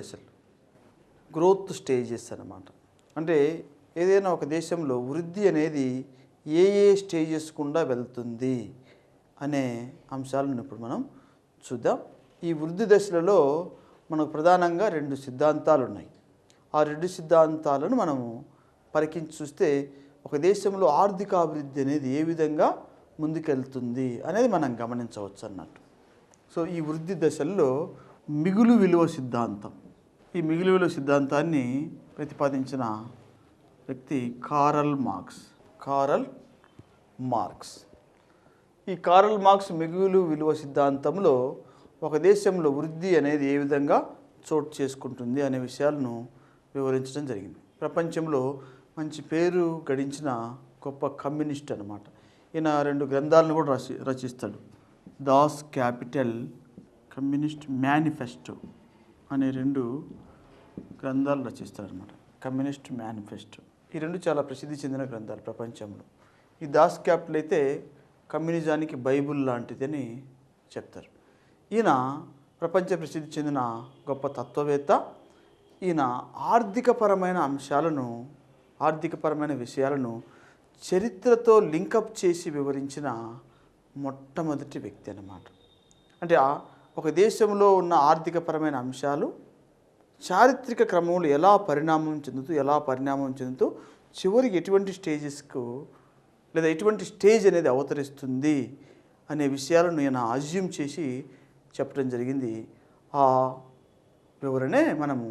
దశలు, growth stages అన్నమాట. అంటే ఏదైనా ఒక దేశంలో వృద్ధి అనేది ఏ ఏ స్టేజెస్ గుండా వెళ్తుంది అనే అంశాలను ఇప్పుడు మనం చూద్దాం. ఈ వృద్ధి దశలలో మనకు ప్రధానంగా 2 సిద్ధాంతాలు ఉన్నాయి. ఆ 2 సిద్ధాంతాలను మనము పరికించి చూస్తే ఒక దేశంలో ఆర్థిక అభివృద్ధి అనేది ఏ విధంగా ముందుకెళ్తుంది అనేది మనం గమనించవచ్చు అన్నట్టు. సో ఈ వృద్ధి దశల్లో మిగులు విలువ సిద్ధాంతం, ఈ మిగులు విలువ సిద్ధాంతాన్ని ప్రతిపాదించిన వ్యక్తి కారల్ మార్క్స్. ఈ కారల్ మార్క్స్ మిగులు విలువ సిద్ధాంతంలో ఒక దేశంలో వృద్ధి అనేది ఏ విధంగా చోటు చేసుకుంటుంది అనే విషయాలను వివరించడం జరిగింది. ప్రపంచంలో మంచి పేరు గడించిన గొప్ప కమ్యూనిస్ట్ అన్నమాట. ఈయన 2 గ్రంథాలను కూడా రచిస్తాడు. దాస్ క్యాపిటల్, కమ్యూనిస్ట్ మేనిఫెస్టో అనే 2 గ్రంథాలు రచిస్తాడనమాట. కమ్యూనిస్ట్ మేనిఫెస్టో ఈ 2 చాలా ప్రసిద్ధి చెందిన గ్రంథాలు ప్రపంచంలో. ఈ దాస్ క్యాపిటల్ అయితే కమ్యూనిజానికి బైబుల్ లాంటిదని చెప్తారు. ఈయన ప్రపంచ ప్రసిద్ధి చెందిన గొప్ప తత్వవేత్త. ఈయన ఆర్థికపరమైన విషయాలను చరిత్రతో లింకప్ చేసి వివరించిన మొట్టమొదటి వ్యక్తి అన్నమాట. అంటే ఒక దేశంలో ఉన్న ఆర్థికపరమైన అంశాలు చారిత్రక క్రమంలో ఎలా పరిణామం చెందుతూ చివరికి ఎటువంటి స్టేజెస్కు లేదా ఎటువంటి స్టేజ్ అనేది అవతరిస్తుంది అనే విషయాలను ఈయన అజ్యూమ్ చేసి చెప్పడం జరిగింది. ఆ వివరణే మనము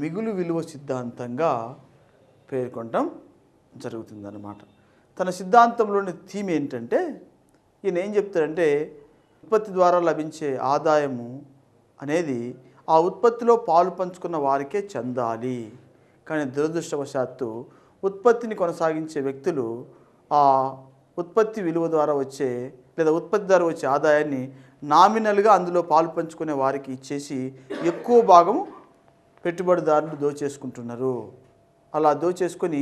మిగులు విలువ సిద్ధాంతంగా పేర్కొనడం జరుగుతుందన్నమాట. తన సిద్ధాంతంలోని థీమ్ ఏంటంటే, ఈయన ఏం చెప్తారంటే ఉత్పత్తి ద్వారా లభించే ఆదాయము అనేది ఆ ఉత్పత్తిలో పాలు పంచుకున్న వారికే చెందాలి. కానీ దురదృష్టవశాత్తు ఉత్పత్తిని కొనసాగించే వ్యక్తులు ఆ ఉత్పత్తి విలువ ద్వారా వచ్చే లేదా ఉత్పత్తి ద్వారా వచ్చే ఆదాయాన్ని నామినల్గా అందులో పాలు పంచుకునే వారికి ఇచ్చేసి ఎక్కువ భాగము పెట్టుబడిదారులు దోచేసుకుంటున్నారు. అలా దోచేసుకొని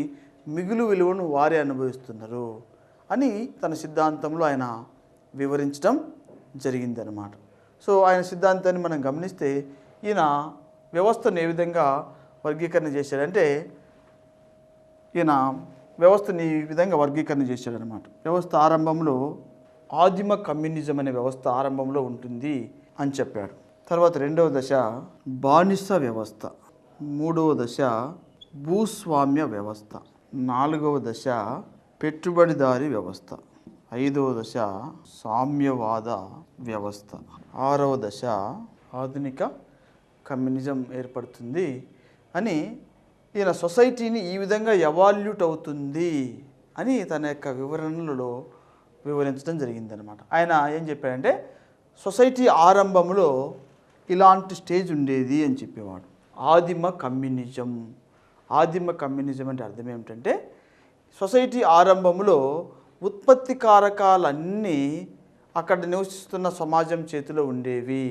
మిగులు విలువను వారే అనుభవిస్తున్నారు అని తన సిద్ధాంతంలో ఆయన వివరించడం జరిగిందనమాట. సో ఆయన సిద్ధాంతాన్ని మనం గమనిస్తే ఈయన వ్యవస్థను ఏ విధంగా వర్గీకరణ చేశాడంటే, ఈయన వ్యవస్థని ఈ విధంగా వర్గీకరణ చేశాడనమాట. వ్యవస్థ ఆరంభంలో ఆదిమ కమ్యూనిజం అనే వ్యవస్థ ఆరంభంలో ఉంటుంది అని చెప్పాడు. తర్వాత 2వ దశ బానిస వ్యవస్థ, 3వ దశ భూస్వామ్య వ్యవస్థ, 4వ దశ పెట్టుబడిదారీ వ్యవస్థ, 5వ దశ సామ్యవాద వ్యవస్థ, 6వ దశ ఆధునిక కమ్యూనిజం ఏర్పడుతుంది అని ఈయన సొసైటీని ఈ విధంగా ఎవాల్యూట్ అవుతుంది అని తన యొక్క వివరణలలో వివరించడం జరిగిందనమాట. ఆయన ఏం చెప్పాడంటే సొసైటీ ఆరంభంలో ఇలాంటి స్టేజ్ ఉండేది అని చెప్పేవాడు. ఆదిమ కమ్యూనిజం అంటే అర్థం ఏమిటంటే, సొసైటీ ఆరంభంలో ఉత్పత్తి కారకాలన్నీ అక్కడ నివసిస్తున్న సమాజం చేతిలో ఉండేవి.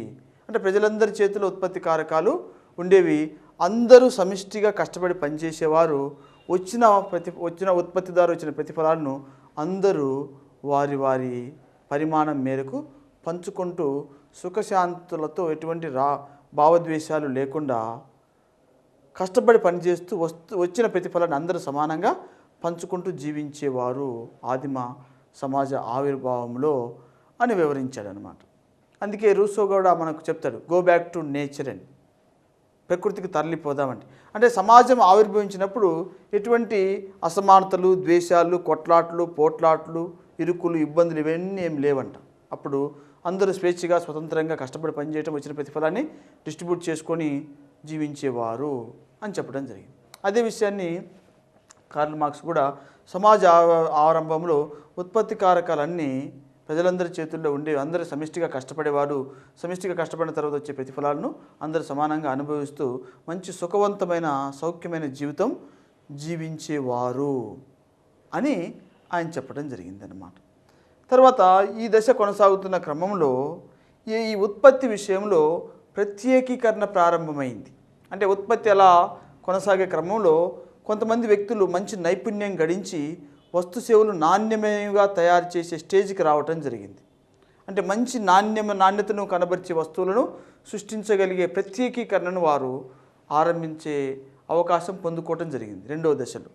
అంటే ప్రజలందరి చేతిలో ఉత్పత్తి కారకాలు ఉండేవి. అందరూ సమిష్టిగా కష్టపడి పనిచేసేవారు. వచ్చిన ఉత్పత్తిదారు వచ్చిన ప్రతిఫలాలను అందరూ వారి వారి పరిమాణం మేరకు పంచుకుంటూ సుఖశాంతులతో ఎటువంటి భావద్వేషాలు లేకుండా కష్టపడి పనిచేస్తూ వచ్చిన ప్రతిఫలాన్ని అందరూ సమానంగా పంచుకుంటూ జీవించేవారు ఆదిమ సమాజ ఆవిర్భావంలో అని వివరించాడనమాట. అందుకే రూసో కూడా మనకు చెప్తాడు, గో బ్యాక్ టు నేచర్ అని, ప్రకృతికి తరలిపోదామంటే. అంటే సమాజం ఆవిర్భవించినప్పుడు ఎటువంటి అసమానతలు, ద్వేషాలు, కొట్లాట్లు, పోట్లాట్లు, ఇరుకులు, ఇబ్బందులు ఇవన్నీ ఏం లేవంట. అప్పుడు అందరూ స్వేచ్ఛగా స్వతంత్రంగా కష్టపడి పనిచేయడం, వచ్చిన ప్రతిఫలాన్ని డిస్ట్రిబ్యూట్ చేసుకొని జీవించేవారు అని చెప్పడం జరిగింది. అదే విషయాన్ని కార్ల్ మార్క్స్ కూడా సమాజ ఆరంభంలో ఉత్పత్తి కారకాలన్నీ ప్రజలందరి చేతుల్లో ఉండే, అందరూ సమిష్టిగా కష్టపడేవాడు, సమిష్టిగా కష్టపడిన తర్వాత వచ్చే ప్రతిఫలాలను అందరూ సమానంగా అనుభవిస్తూ మంచి సుఖవంతమైన సౌఖ్యమైన జీవితం జీవించేవారు అని ఆయన చెప్పడం జరిగిందనమాట. తర్వాత ఈ దశ కొనసాగుతున్న క్రమంలో ఈ ఉత్పత్తి విషయంలో ప్రత్యేకీకరణ ప్రారంభమైంది. అంటే ఉత్పత్తి అలా కొనసాగే క్రమంలో కొంతమంది వ్యక్తులు మంచి నైపుణ్యం గడించి వస్తు సేవలు నాణ్యమయంగా తయారు చేసే స్టేజ్కి రావటం జరిగింది. అంటే మంచి నాణ్యతను కనబరిచే వస్తువులను సృష్టించగలిగే ప్రత్యేకీకరణను వారు ఆరంభించే అవకాశం పొందుకోవటం జరిగింది రెండవ దశలో.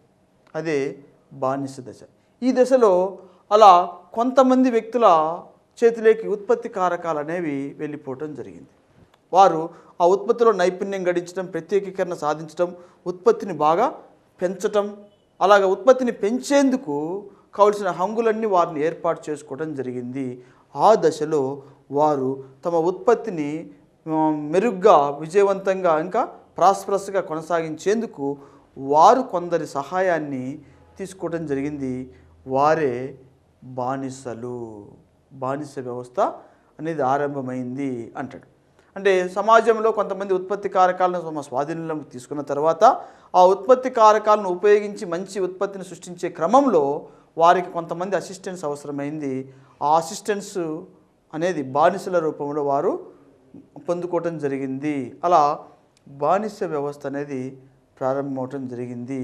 అదే బానిస దశ. ఈ దశలో అలా కొంతమంది వ్యక్తుల చేతిలోకి ఉత్పత్తి కారకాలు అనేవి వెళ్ళిపోవటం జరిగింది. వారు ఆ ఉత్పత్తిలో నైపుణ్యం గడించడం, ప్రత్యేకీకరణ సాధించడం, ఉత్పత్తిని బాగా పెంచటం, అలాగ ఉత్పత్తిని పెంచేందుకు కావలసిన హంగులన్నీ వారిని ఏర్పాటు చేసుకోవడం జరిగింది. ఆ దశలో వారు తమ ఉత్పత్తిని మెరుగ్గా, విజయవంతంగా, ఇంకా ప్రాస్పరస్గా కొనసాగించేందుకు వారు కొందరి సహాయాన్ని తీసుకోవడం జరిగింది. వారే బానిసలు. బానిస వ్యవస్థ అనేది ఆరంభమైంది అంటాడు. అంటే సమాజంలో కొంతమంది ఉత్పత్తి కారకాలను తమ స్వాధీనంలోకి తీసుకున్న తర్వాత ఆ ఉత్పత్తి కారకాలను ఉపయోగించి మంచి ఉత్పత్తిని సృష్టించే క్రమంలో వారికి కొంతమంది అసిస్టెంట్స్ అవసరమైంది. ఆ అసిస్టెంట్స్ అనేది బానిసల రూపంలో వారు పొందుకోవటం జరిగింది. అలా బానిస వ్యవస్థ అనేది ప్రారంభమవటం జరిగింది.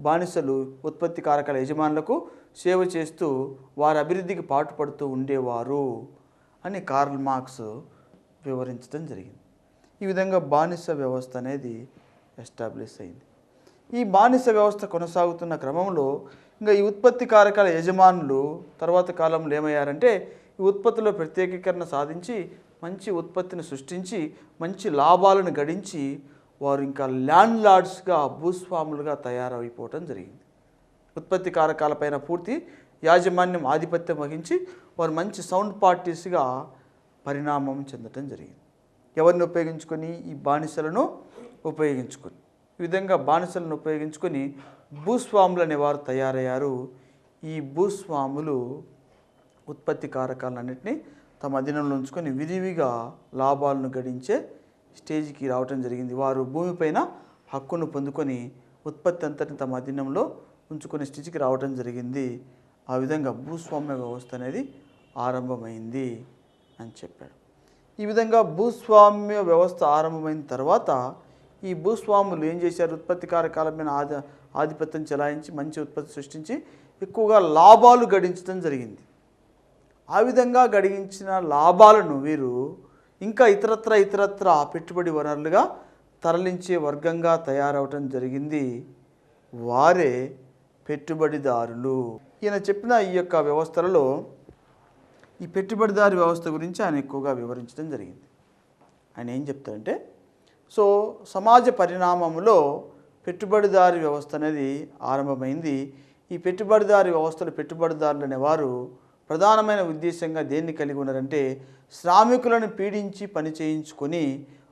బానిసలు ఉత్పత్తి కారకాల యజమానులకు సేవ చేస్తూ వారి అభివృద్ధికి పాటుపడుతూ ఉండేవారు అని కార్ల్ మార్క్స్ వివరించడం జరిగింది. ఈ విధంగా బానిస వ్యవస్థ అనేది ఎస్టాబ్లిష్ అయింది. ఈ బానిస వ్యవస్థ కొనసాగుతున్న క్రమంలో ఇంకా ఈ ఉత్పత్తి కారకాల యజమానులు తర్వాత కాలంలో ఏమయ్యారంటే ఈ ఉత్పత్తిలో ప్రత్యేకీకరణ సాధించి మంచి ఉత్పత్తిని సృష్టించి మంచి లాభాలను గడించి వారు ఇంకా ల్యాండ్ లార్డ్స్గా, భూస్వాములుగా తయారైపోవటం జరిగింది. ఉత్పత్తి కారకాలపైన పూర్తి యాజమాన్యం, ఆధిపత్యం వహించి వారు మంచి సౌండ్ పార్టీస్గా పరిణామం చెందటం జరిగింది. ఎవరిని ఉపయోగించుకొని? ఈ బానిసలను ఉపయోగించుకొని. ఈ విధంగా బానిసలను ఉపయోగించుకొని భూస్వాములు అనేవారు తయారయ్యారు. ఈ భూస్వాములు ఉత్పత్తి కారకాలన్నింటినీ తమ అధీనంలో ఉంచుకొని విరివిగా లాభాలను గడించే స్టేజ్కి రావటం జరిగింది. వారు భూమిపైన హక్కును పొందుకొని ఉత్పత్తి అంతటిని తమ అధీనంలో ఉంచుకునే స్టేజ్కి రావటం జరిగింది. ఆ విధంగా భూస్వామ్య వ్యవస్థ అనేది ఆరంభమైంది అని చెప్పాడు. ఈ విధంగా భూస్వామ్య వ్యవస్థ ఆరంభమైన తర్వాత ఈ భూస్వాములు ఏం చేశారు? ఉత్పత్తి కారకాల మీద ఆధిపత్యం చెలాయించి మంచి ఉత్పత్తి సృష్టించి ఎక్కువగా లాభాలు గడించడం జరిగింది. ఆ విధంగా గడించిన లాభాలను వీరు ఇంకా ఇతరత్ర పెట్టుబడి వనరులుగా తరలించే వర్గంగా తయారవటం జరిగింది. వారే పెట్టుబడిదారులు. ఈయన చెప్పిన ఈ యొక్క వ్యవస్థలలో ఈ పెట్టుబడిదారు వ్యవస్థ గురించి ఆయన ఎక్కువగా వివరించడం జరిగింది. ఆయన ఏం చెప్తారంటే, సమాజ పరిణామంలో పెట్టుబడిదారి వ్యవస్థ అనేది ఆరంభమైంది. ఈ పెట్టుబడిదారి వ్యవస్థలో పెట్టుబడిదారులు అనేవారు ప్రధానమైన ఉద్దేశంగా దేన్ని కలిగి ఉన్నారంటే శ్రామికులను పీడించి పని చేయించుకొని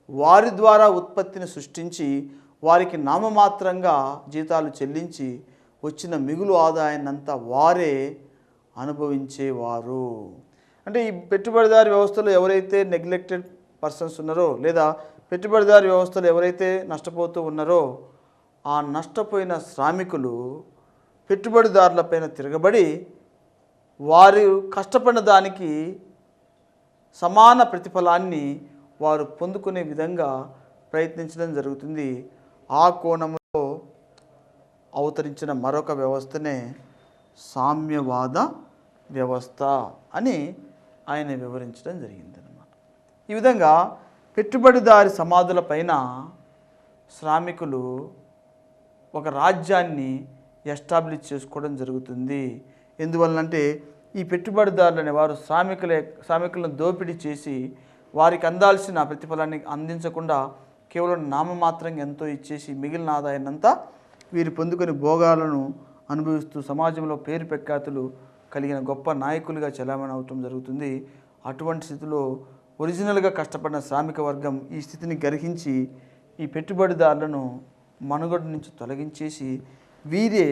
వారి ద్వారా ఉత్పత్తిని సృష్టించి వారికి నామమాత్రంగా జీతాలు చెల్లించి వచ్చిన మిగులు ఆదాయాన్నంతా వారే అనుభవించేవారు. అంటే ఈ పెట్టుబడిదారి వ్యవస్థలో ఎవరైతే నెగ్లెక్టెడ్ పర్సన్స్ ఉన్నారో లేదా పెట్టుబడిదారి వ్యవస్థలో ఎవరైతే నష్టపోతూ ఉన్నారో ఆ నష్టపోయిన శ్రామికులు పెట్టుబడిదారులపైన తిరగబడి వారు కష్టపడిన దానికి సమాన ప్రతిఫలాన్ని వారు పొందుకునే విధంగా ప్రయత్నించడం జరుగుతుంది. ఆ కోణంలో అవతరించిన మరొక వ్యవస్థనే సామ్యవాద వ్యవస్థ అని ఆయన వివరించడం జరిగిందన్నమాట. ఈ విధంగా పెట్టుబడిదారి సమాధులపైన శ్రామికులు ఒక రాజ్యాన్ని ఎస్టాబ్లిష్ చేసుకోవడం జరుగుతుంది. ఎందువల్లంటే ఈ పెట్టుబడిదారులు అనేవారు శ్రామికులను దోపిడీ చేసి వారికి అందాల్సిన ప్రతిఫలాన్ని అందించకుండా కేవలం నామమాత్రంగా ఎంతో ఇచ్చేసి మిగిలిన ఆదాయాన్నంతా వీరు పొందుకొని భోగాలను అనుభవిస్తూ సమాజంలో పేరు ప్రఖ్యాతులు కలిగిన గొప్ప నాయకులుగా చలామణి అవటం జరుగుతుంది. అటువంటి స్థితిలో ఒరిజినల్గా కష్టపడిన శ్రామిక వర్గం ఈ స్థితిని గ్రహించి ఈ పెట్టుబడిదారులను మనుగడ నుంచి తొలగించేసి వీరే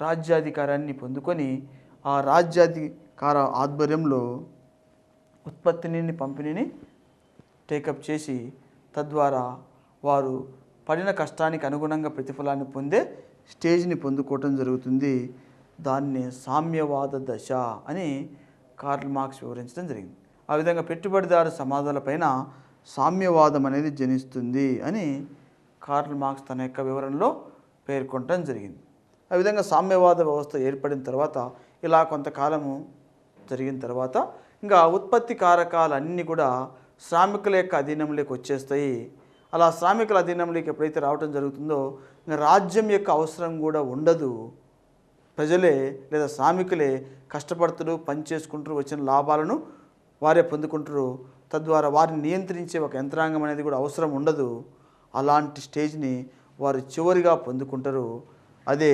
రాజ్యాధికారాన్ని పొందుకొని ఆ రాజ్యాధికార ఆధ్వర్యంలో ఉత్పత్తిని, పంపిణీని టేకప్ చేసి తద్వారా వారు పడిన కష్టానికి అనుగుణంగా ప్రతిఫలాన్ని పొందే స్టేజ్ని పొందుకోవటం జరుగుతుంది. దాన్ని సామ్యవాద దశ అని కార్ల్ మార్క్స్ వివరించడం జరిగింది. ఆ విధంగా పెట్టుబడిదారు సమాధాలపైన సామ్యవాదం అనేది జనిస్తుంది అని కార్ల్ మార్క్స్ తన యొక్క వివరణలో పేర్కొనడం జరిగింది. ఆ విధంగా సామ్యవాద వ్యవస్థ ఏర్పడిన తర్వాత ఇలా కొంతకాలము జరిగిన తర్వాత ఇంకా ఉత్పత్తి కారకాలు అన్నీ కూడా శ్రామికుల యొక్క అధీనంలోకి వచ్చేస్తాయి. అలా శ్రామికుల అధీనంలోకి ఎప్పుడైతే రావటం జరుగుతుందో ఇంకా రాజ్యం యొక్క అవసరం కూడా ఉండదు. ప్రజలే లేదా శ్రామికులే కష్టపడుతున్నారు, పని చేసుకుంటారు, వచ్చిన లాభాలను వారే పొందుకుంటారు. తద్వారా వారిని నియంత్రించే ఒక యంత్రాంగం అనేది కూడా అవసరం ఉండదు. అలాంటి స్టేజ్ని వారు చివరిగా పొందుకుంటారు. అదే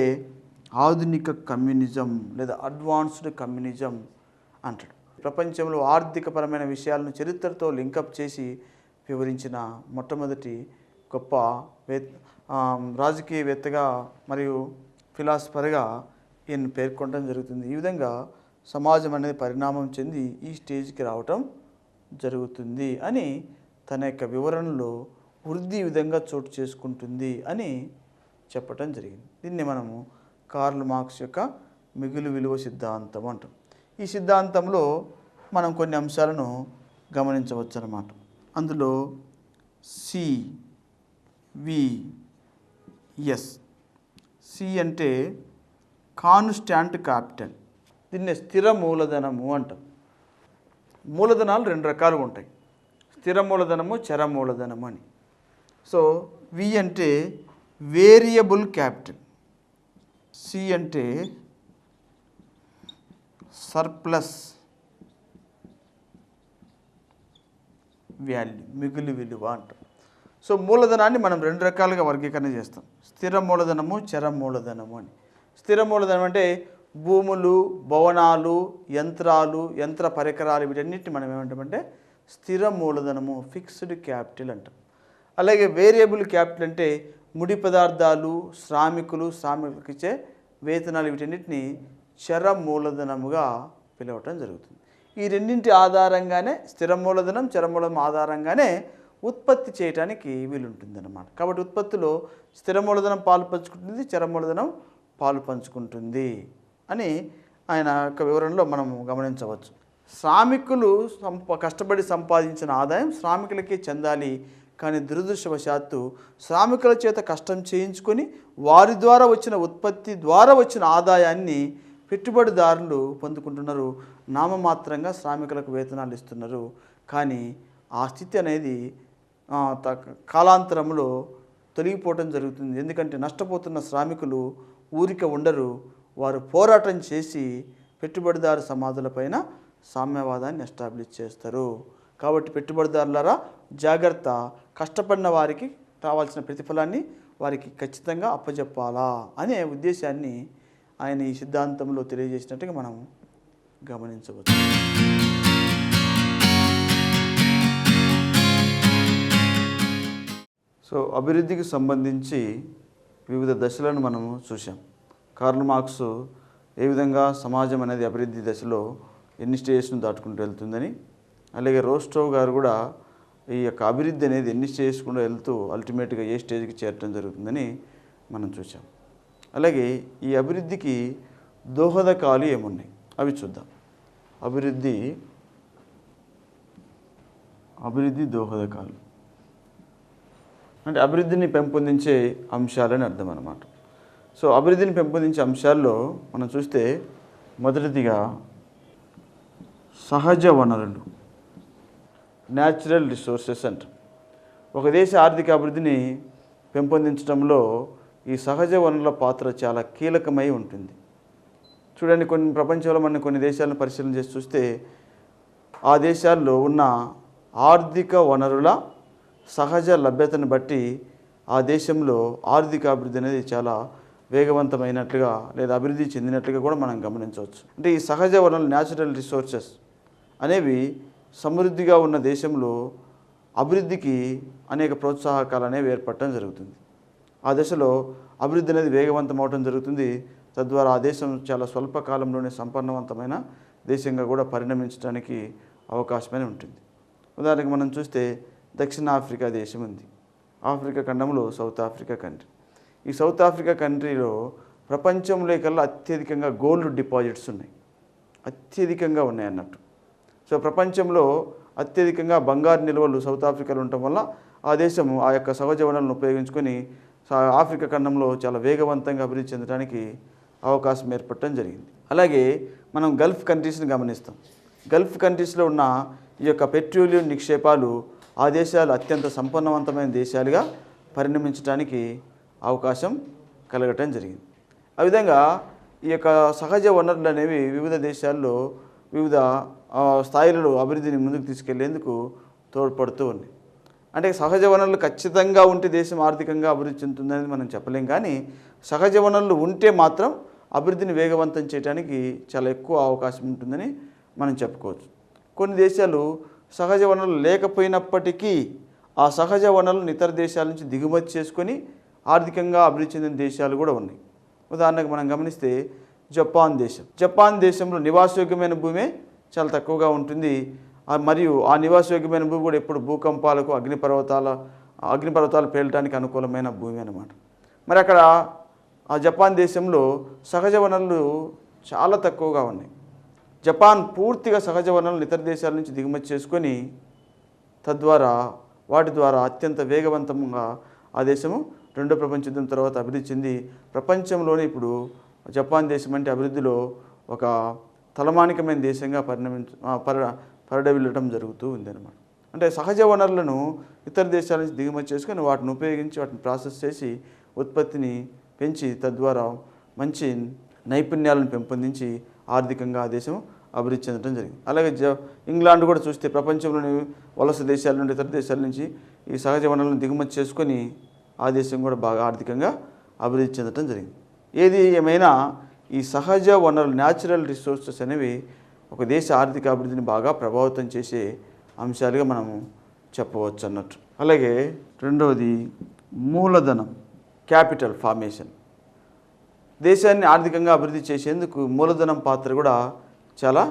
ఆధునిక కమ్యూనిజం లేదా అడ్వాన్స్డ్ కమ్యూనిజం అంటాడు. ప్రపంచంలో ఆర్థికపరమైన విషయాలను చరిత్రతో లింకప్ చేసి వివరించిన మొట్టమొదటి గొప్ప రాజకీయవేత్తగా మరియు ఫిలాసఫర్గా ఈయన పేర్కొనడం జరుగుతుంది. ఈ విధంగా సమాజం అనేది పరిణామం చెంది ఈ స్టేజ్కి రావటం జరుగుతుంది అని తన యొక్క వివరణలో వృద్ధి విధంగా చోటు చేసుకుంటుంది అని చెప్పటం జరిగింది. దీన్ని మనము కార్ల్ మార్క్స్ యొక్క మిగులు విలువ సిద్ధాంతం అంటాం. ఈ సిద్ధాంతంలో మనం కొన్ని అంశాలను గమనించవచ్చు అన్నమాట. అందులో సివిఎస్ సి అంటే కాన్స్టాంట్ క్యాపిటల్, దీన్ని స్థిర మూలధనము అంటాం. మూలధనాలు రెండు రకాలుగా ఉంటాయి, స్థిర మూలధనము, చర మూలధనము అని. సో వి అంటే వేరియబుల్ క్యాపిటల్, సి అంటే సర్ప్లస్ వాల్యూ, మిగులు విలువ అంటాం. సో మూలధనాన్ని మనం రెండు రకాలుగా వర్గీకరణ చేస్తాం, స్థిర మూలధనము, చర మూలధనము అని. స్థిర మూలధనం అంటే భూములు, భవనాలు, యంత్రాలు, యంత్ర పరికరాలు, వీటన్నిటిని మనం ఏమంటామంటే స్థిర మూలధనము, ఫిక్స్డ్ క్యాపిటల్ అంటాం. అలాగే వేరియబుల్ క్యాపిటల్ అంటే ముడి పదార్థాలు, శ్రామికులకు ఇచ్చే వేతనాలు, వీటన్నిటిని చర మూలధనముగా పిలవటం జరుగుతుంది. ఈ రెండింటి ఆధారంగానే స్థిర మూలధనం, చర మూలధనం ఆధారంగానే ఉత్పత్తి చేయడానికి వీలుంటుందన్నమాట. కాబట్టి ఉత్పత్తిలో స్థిర మూలధనం పాలు పంచుకుంటుంది, చర మూలధనం పాలు పంచుకుంటుంది అని ఆయన యొక్క వివరణలో మనం గమనించవచ్చు. శ్రామికులు కష్టపడి సంపాదించిన ఆదాయం శ్రామికులకే చెందాలి. కానీ దురదృష్టవశాత్తు శ్రామికుల చేత కష్టం చేయించుకొని వారి ద్వారా వచ్చిన ఉత్పత్తి ద్వారా వచ్చిన ఆదాయాన్ని పెట్టుబడిదారులు పొందుకుంటున్నారు. నామమాత్రంగా శ్రామికులకు వేతనాలు ఇస్తున్నారు. కానీ ఆ స్థితి అనేది కాలాంతరంలో తొలగిపోవటం జరుగుతుంది. ఎందుకంటే నష్టపోతున్న శ్రామికులు ఊరిక ఉండరు, వారు పోరాటం చేసి పెట్టుబడిదారు సమాధులపైన సామ్యవాదాన్ని ఎస్టాబ్లిష్ చేస్తారు. కాబట్టి పెట్టుబడిదారులారా జాగ్రత్త, కష్టపడిన వారికి రావాల్సిన ప్రతిఫలాన్ని వారికి ఖచ్చితంగా అప్పచెప్పాలా అనే ఉద్దేశాన్ని ఆయన ఈ సిద్ధాంతంలో తెలియజేసినట్టుగా మనం గమనించవచ్చు. సో అభివృద్ధికి సంబంధించి వివిధ దశలను మనము చూసాం. కార్ల్ మార్క్స్ ఏ విధంగా సమాజం అనేది అభివృద్ధి దశలో ఎన్ని స్టేజ్ను దాటుకుంటూ వెళ్తుందని, అలాగే రోస్టోవ్ గారు కూడా ఈ యొక్క అభివృద్ధి అనేది ఎన్ని స్టేజ్ కూడా వెళ్తూ అల్టిమేట్గా ఏ స్టేజ్కి చేరటం జరుగుతుందని మనం చూసాం. అలాగే ఈ అభివృద్ధికి దోహదకాలు ఏమున్నాయి అవి చూద్దాం. అభివృద్ధి దోహదకాలు అంటే అభివృద్ధిని పెంపొందించే అంశాలని అర్థం అన్నమాట. సో అభివృద్ధిని పెంపొందించే అంశాల్లో మనం చూస్తే మొదటిదిగా సహజ వనరులు, న్యాచురల్ రిసోర్సెస్ అంటారు. ఒక దేశ ఆర్థిక అభివృద్ధిని పెంపొందించడంలో ఈ సహజ వనరుల పాత్ర చాలా కీలకమై ఉంటుంది. చూడండి, ప్రపంచంలో మనం కొన్ని దేశాలను పరిశీలన చేసి చూస్తే ఆ దేశాల్లో ఉన్న ఆర్థిక వనరుల సహజ లభ్యతను బట్టి ఆ దేశంలో ఆర్థిక అభివృద్ధి అనేది చాలా వేగవంతమైనట్లుగా లేదా అభివృద్ధి చెందినట్లుగా కూడా మనం గమనించవచ్చు. అంటే ఈ సహజ వనరులు, న్యాచురల్ రిసోర్సెస్ అనేవి సమృద్ధిగా ఉన్న దేశంలో అభివృద్ధికి అనేక ప్రోత్సాహకాలు అనేవి ఏర్పడటం జరుగుతుంది. ఆ దశలో అభివృద్ధి అనేది వేగవంతం అవడం జరుగుతుంది. తద్వారా ఆ దేశం చాలా స్వల్ప కాలంలోనే సంపన్నవంతమైన దేశంగా కూడా పరిణమించడానికి అవకాశమే ఉంటుంది. ఉదాహరణకు మనం చూస్తే దక్షిణాఫ్రికా దేశం ఉంది. ఆఫ్రికా ఖండంలో సౌత్ ఆఫ్రికా కంట్రీ. ఈ సౌత్ ఆఫ్రికా కంట్రీలో ప్రపంచంలో కల్లా అత్యధికంగా గోల్డ్ డిపాజిట్స్ ఉన్నాయి, అత్యధికంగా ఉన్నాయి అన్నట్టు. సో ప్రపంచంలో అత్యధికంగా బంగారు నిల్వలు సౌత్ ఆఫ్రికాలో ఉండటం వల్ల ఆ దేశము ఆ యొక్క సహజ వనరులను ఉపయోగించుకొని ఆఫ్రికా ఖండంలో చాలా వేగవంతంగా అభివృద్ధి చెందడానికి అవకాశం ఏర్పడటం జరిగింది. అలాగే మనం గల్ఫ్ కంట్రీస్ని గమనిస్తాం. గల్ఫ్ కంట్రీస్లో ఉన్న ఈ యొక్క పెట్రోలియం నిక్షేపాలు ఆ దేశాలు అత్యంత సంపన్నవంతమైన దేశాలుగా పరిణమించడానికి అవకాశం కలగటం జరిగింది. ఆ విధంగా ఈ యొక్క సహజ వనరులు అనేవి వివిధ దేశాల్లో వివిధ స్థాయిలలో అభివృద్ధిని ముందుకు తీసుకెళ్లేందుకు తోడ్పడుతూ ఉన్నాయి. అంటే సహజ వనరులు ఖచ్చితంగా ఉంటే దేశం ఆర్థికంగా అభివృద్ధి చెందుతుందని మనం చెప్పలేం, కానీ సహజ వనరులు ఉంటే మాత్రం అభివృద్ధిని వేగవంతం చేయడానికి చాలా ఎక్కువ అవకాశం ఉంటుందని మనం చెప్పుకోవచ్చు. కొన్ని దేశాలు సహజ వనరులు లేకపోయినప్పటికీ ఆ సహజ వనరులను ఇతర దేశాల నుంచి దిగుమతి చేసుకొని ఆర్థికంగా అభివృద్ధి చెందిన దేశాలు కూడా ఉన్నాయి. ఉదాహరణకు మనం గమనిస్తే జపాన్ దేశంలో నివాసయోగ్యమైన భూమే చాలా తక్కువగా ఉంటుంది. మరియు ఆ నివాసయోగ్యమైన భూమి కూడా ఎప్పుడు భూకంపాలకు అగ్నిపర్వతాలు పేలటానికి అనుకూలమైన భూమి అన్నమాట. మరి అక్కడ ఆ జపాన్ దేశంలో సహజ వనరులు చాలా తక్కువగా ఉన్నాయి. జపాన్ పూర్తిగా సహజ వనరులను ఇతర దేశాల నుంచి దిగుమతి చేసుకొని తద్వారా వాటి ద్వారా అత్యంత వేగవంతంగా ఆ దేశము రెండో ప్రపంచ యుద్ధం తర్వాత అభివృద్ధి చెంది ప్రపంచంలోనే ఇప్పుడు జపాన్ దేశం అంటే అభివృద్ధిలో ఒక తలమానికమైన దేశంగా పరిడవిల్లటం జరుగుతూ ఉందన్నమాట. అంటే సహజ వనరులను ఇతర దేశాల నుంచి దిగుమతి చేసుకొని వాటిని ఉపయోగించి వాటిని ప్రాసెస్ చేసి ఉత్పత్తిని పెంచి తద్వారా మంచి నైపుణ్యాలను పెంపొందించి ఆర్థికంగా ఆ దేశం అభివృద్ధి చెందడం జరిగింది. అలాగే ఇంగ్లాండ్ కూడా చూస్తే ప్రపంచంలోని వలస దేశాల నుండి ఇతర దేశాల నుంచి ఈ సహజ వనరులను దిగుమతి చేసుకొని ఆ దేశం కూడా బాగా ఆర్థికంగా అభివృద్ధి చెందడం జరిగింది. ఏది ఏమైనా ఈ సహజ వనరులు న్యాచురల్ రిసోర్సెస్ అనేవి ఒక దేశ ఆర్థిక అభివృద్ధిని బాగా ప్రభావితం చేసే అంశాలుగా మనము చెప్పవచ్చు అన్నట్టు. అలాగే రెండవది మూలధనం, క్యాపిటల్ ఫార్మేషన్. దేశాన్ని ఆర్థికంగా అభివృద్ధి చేసేందుకు మూలధనం పాత్ర కూడా చాలా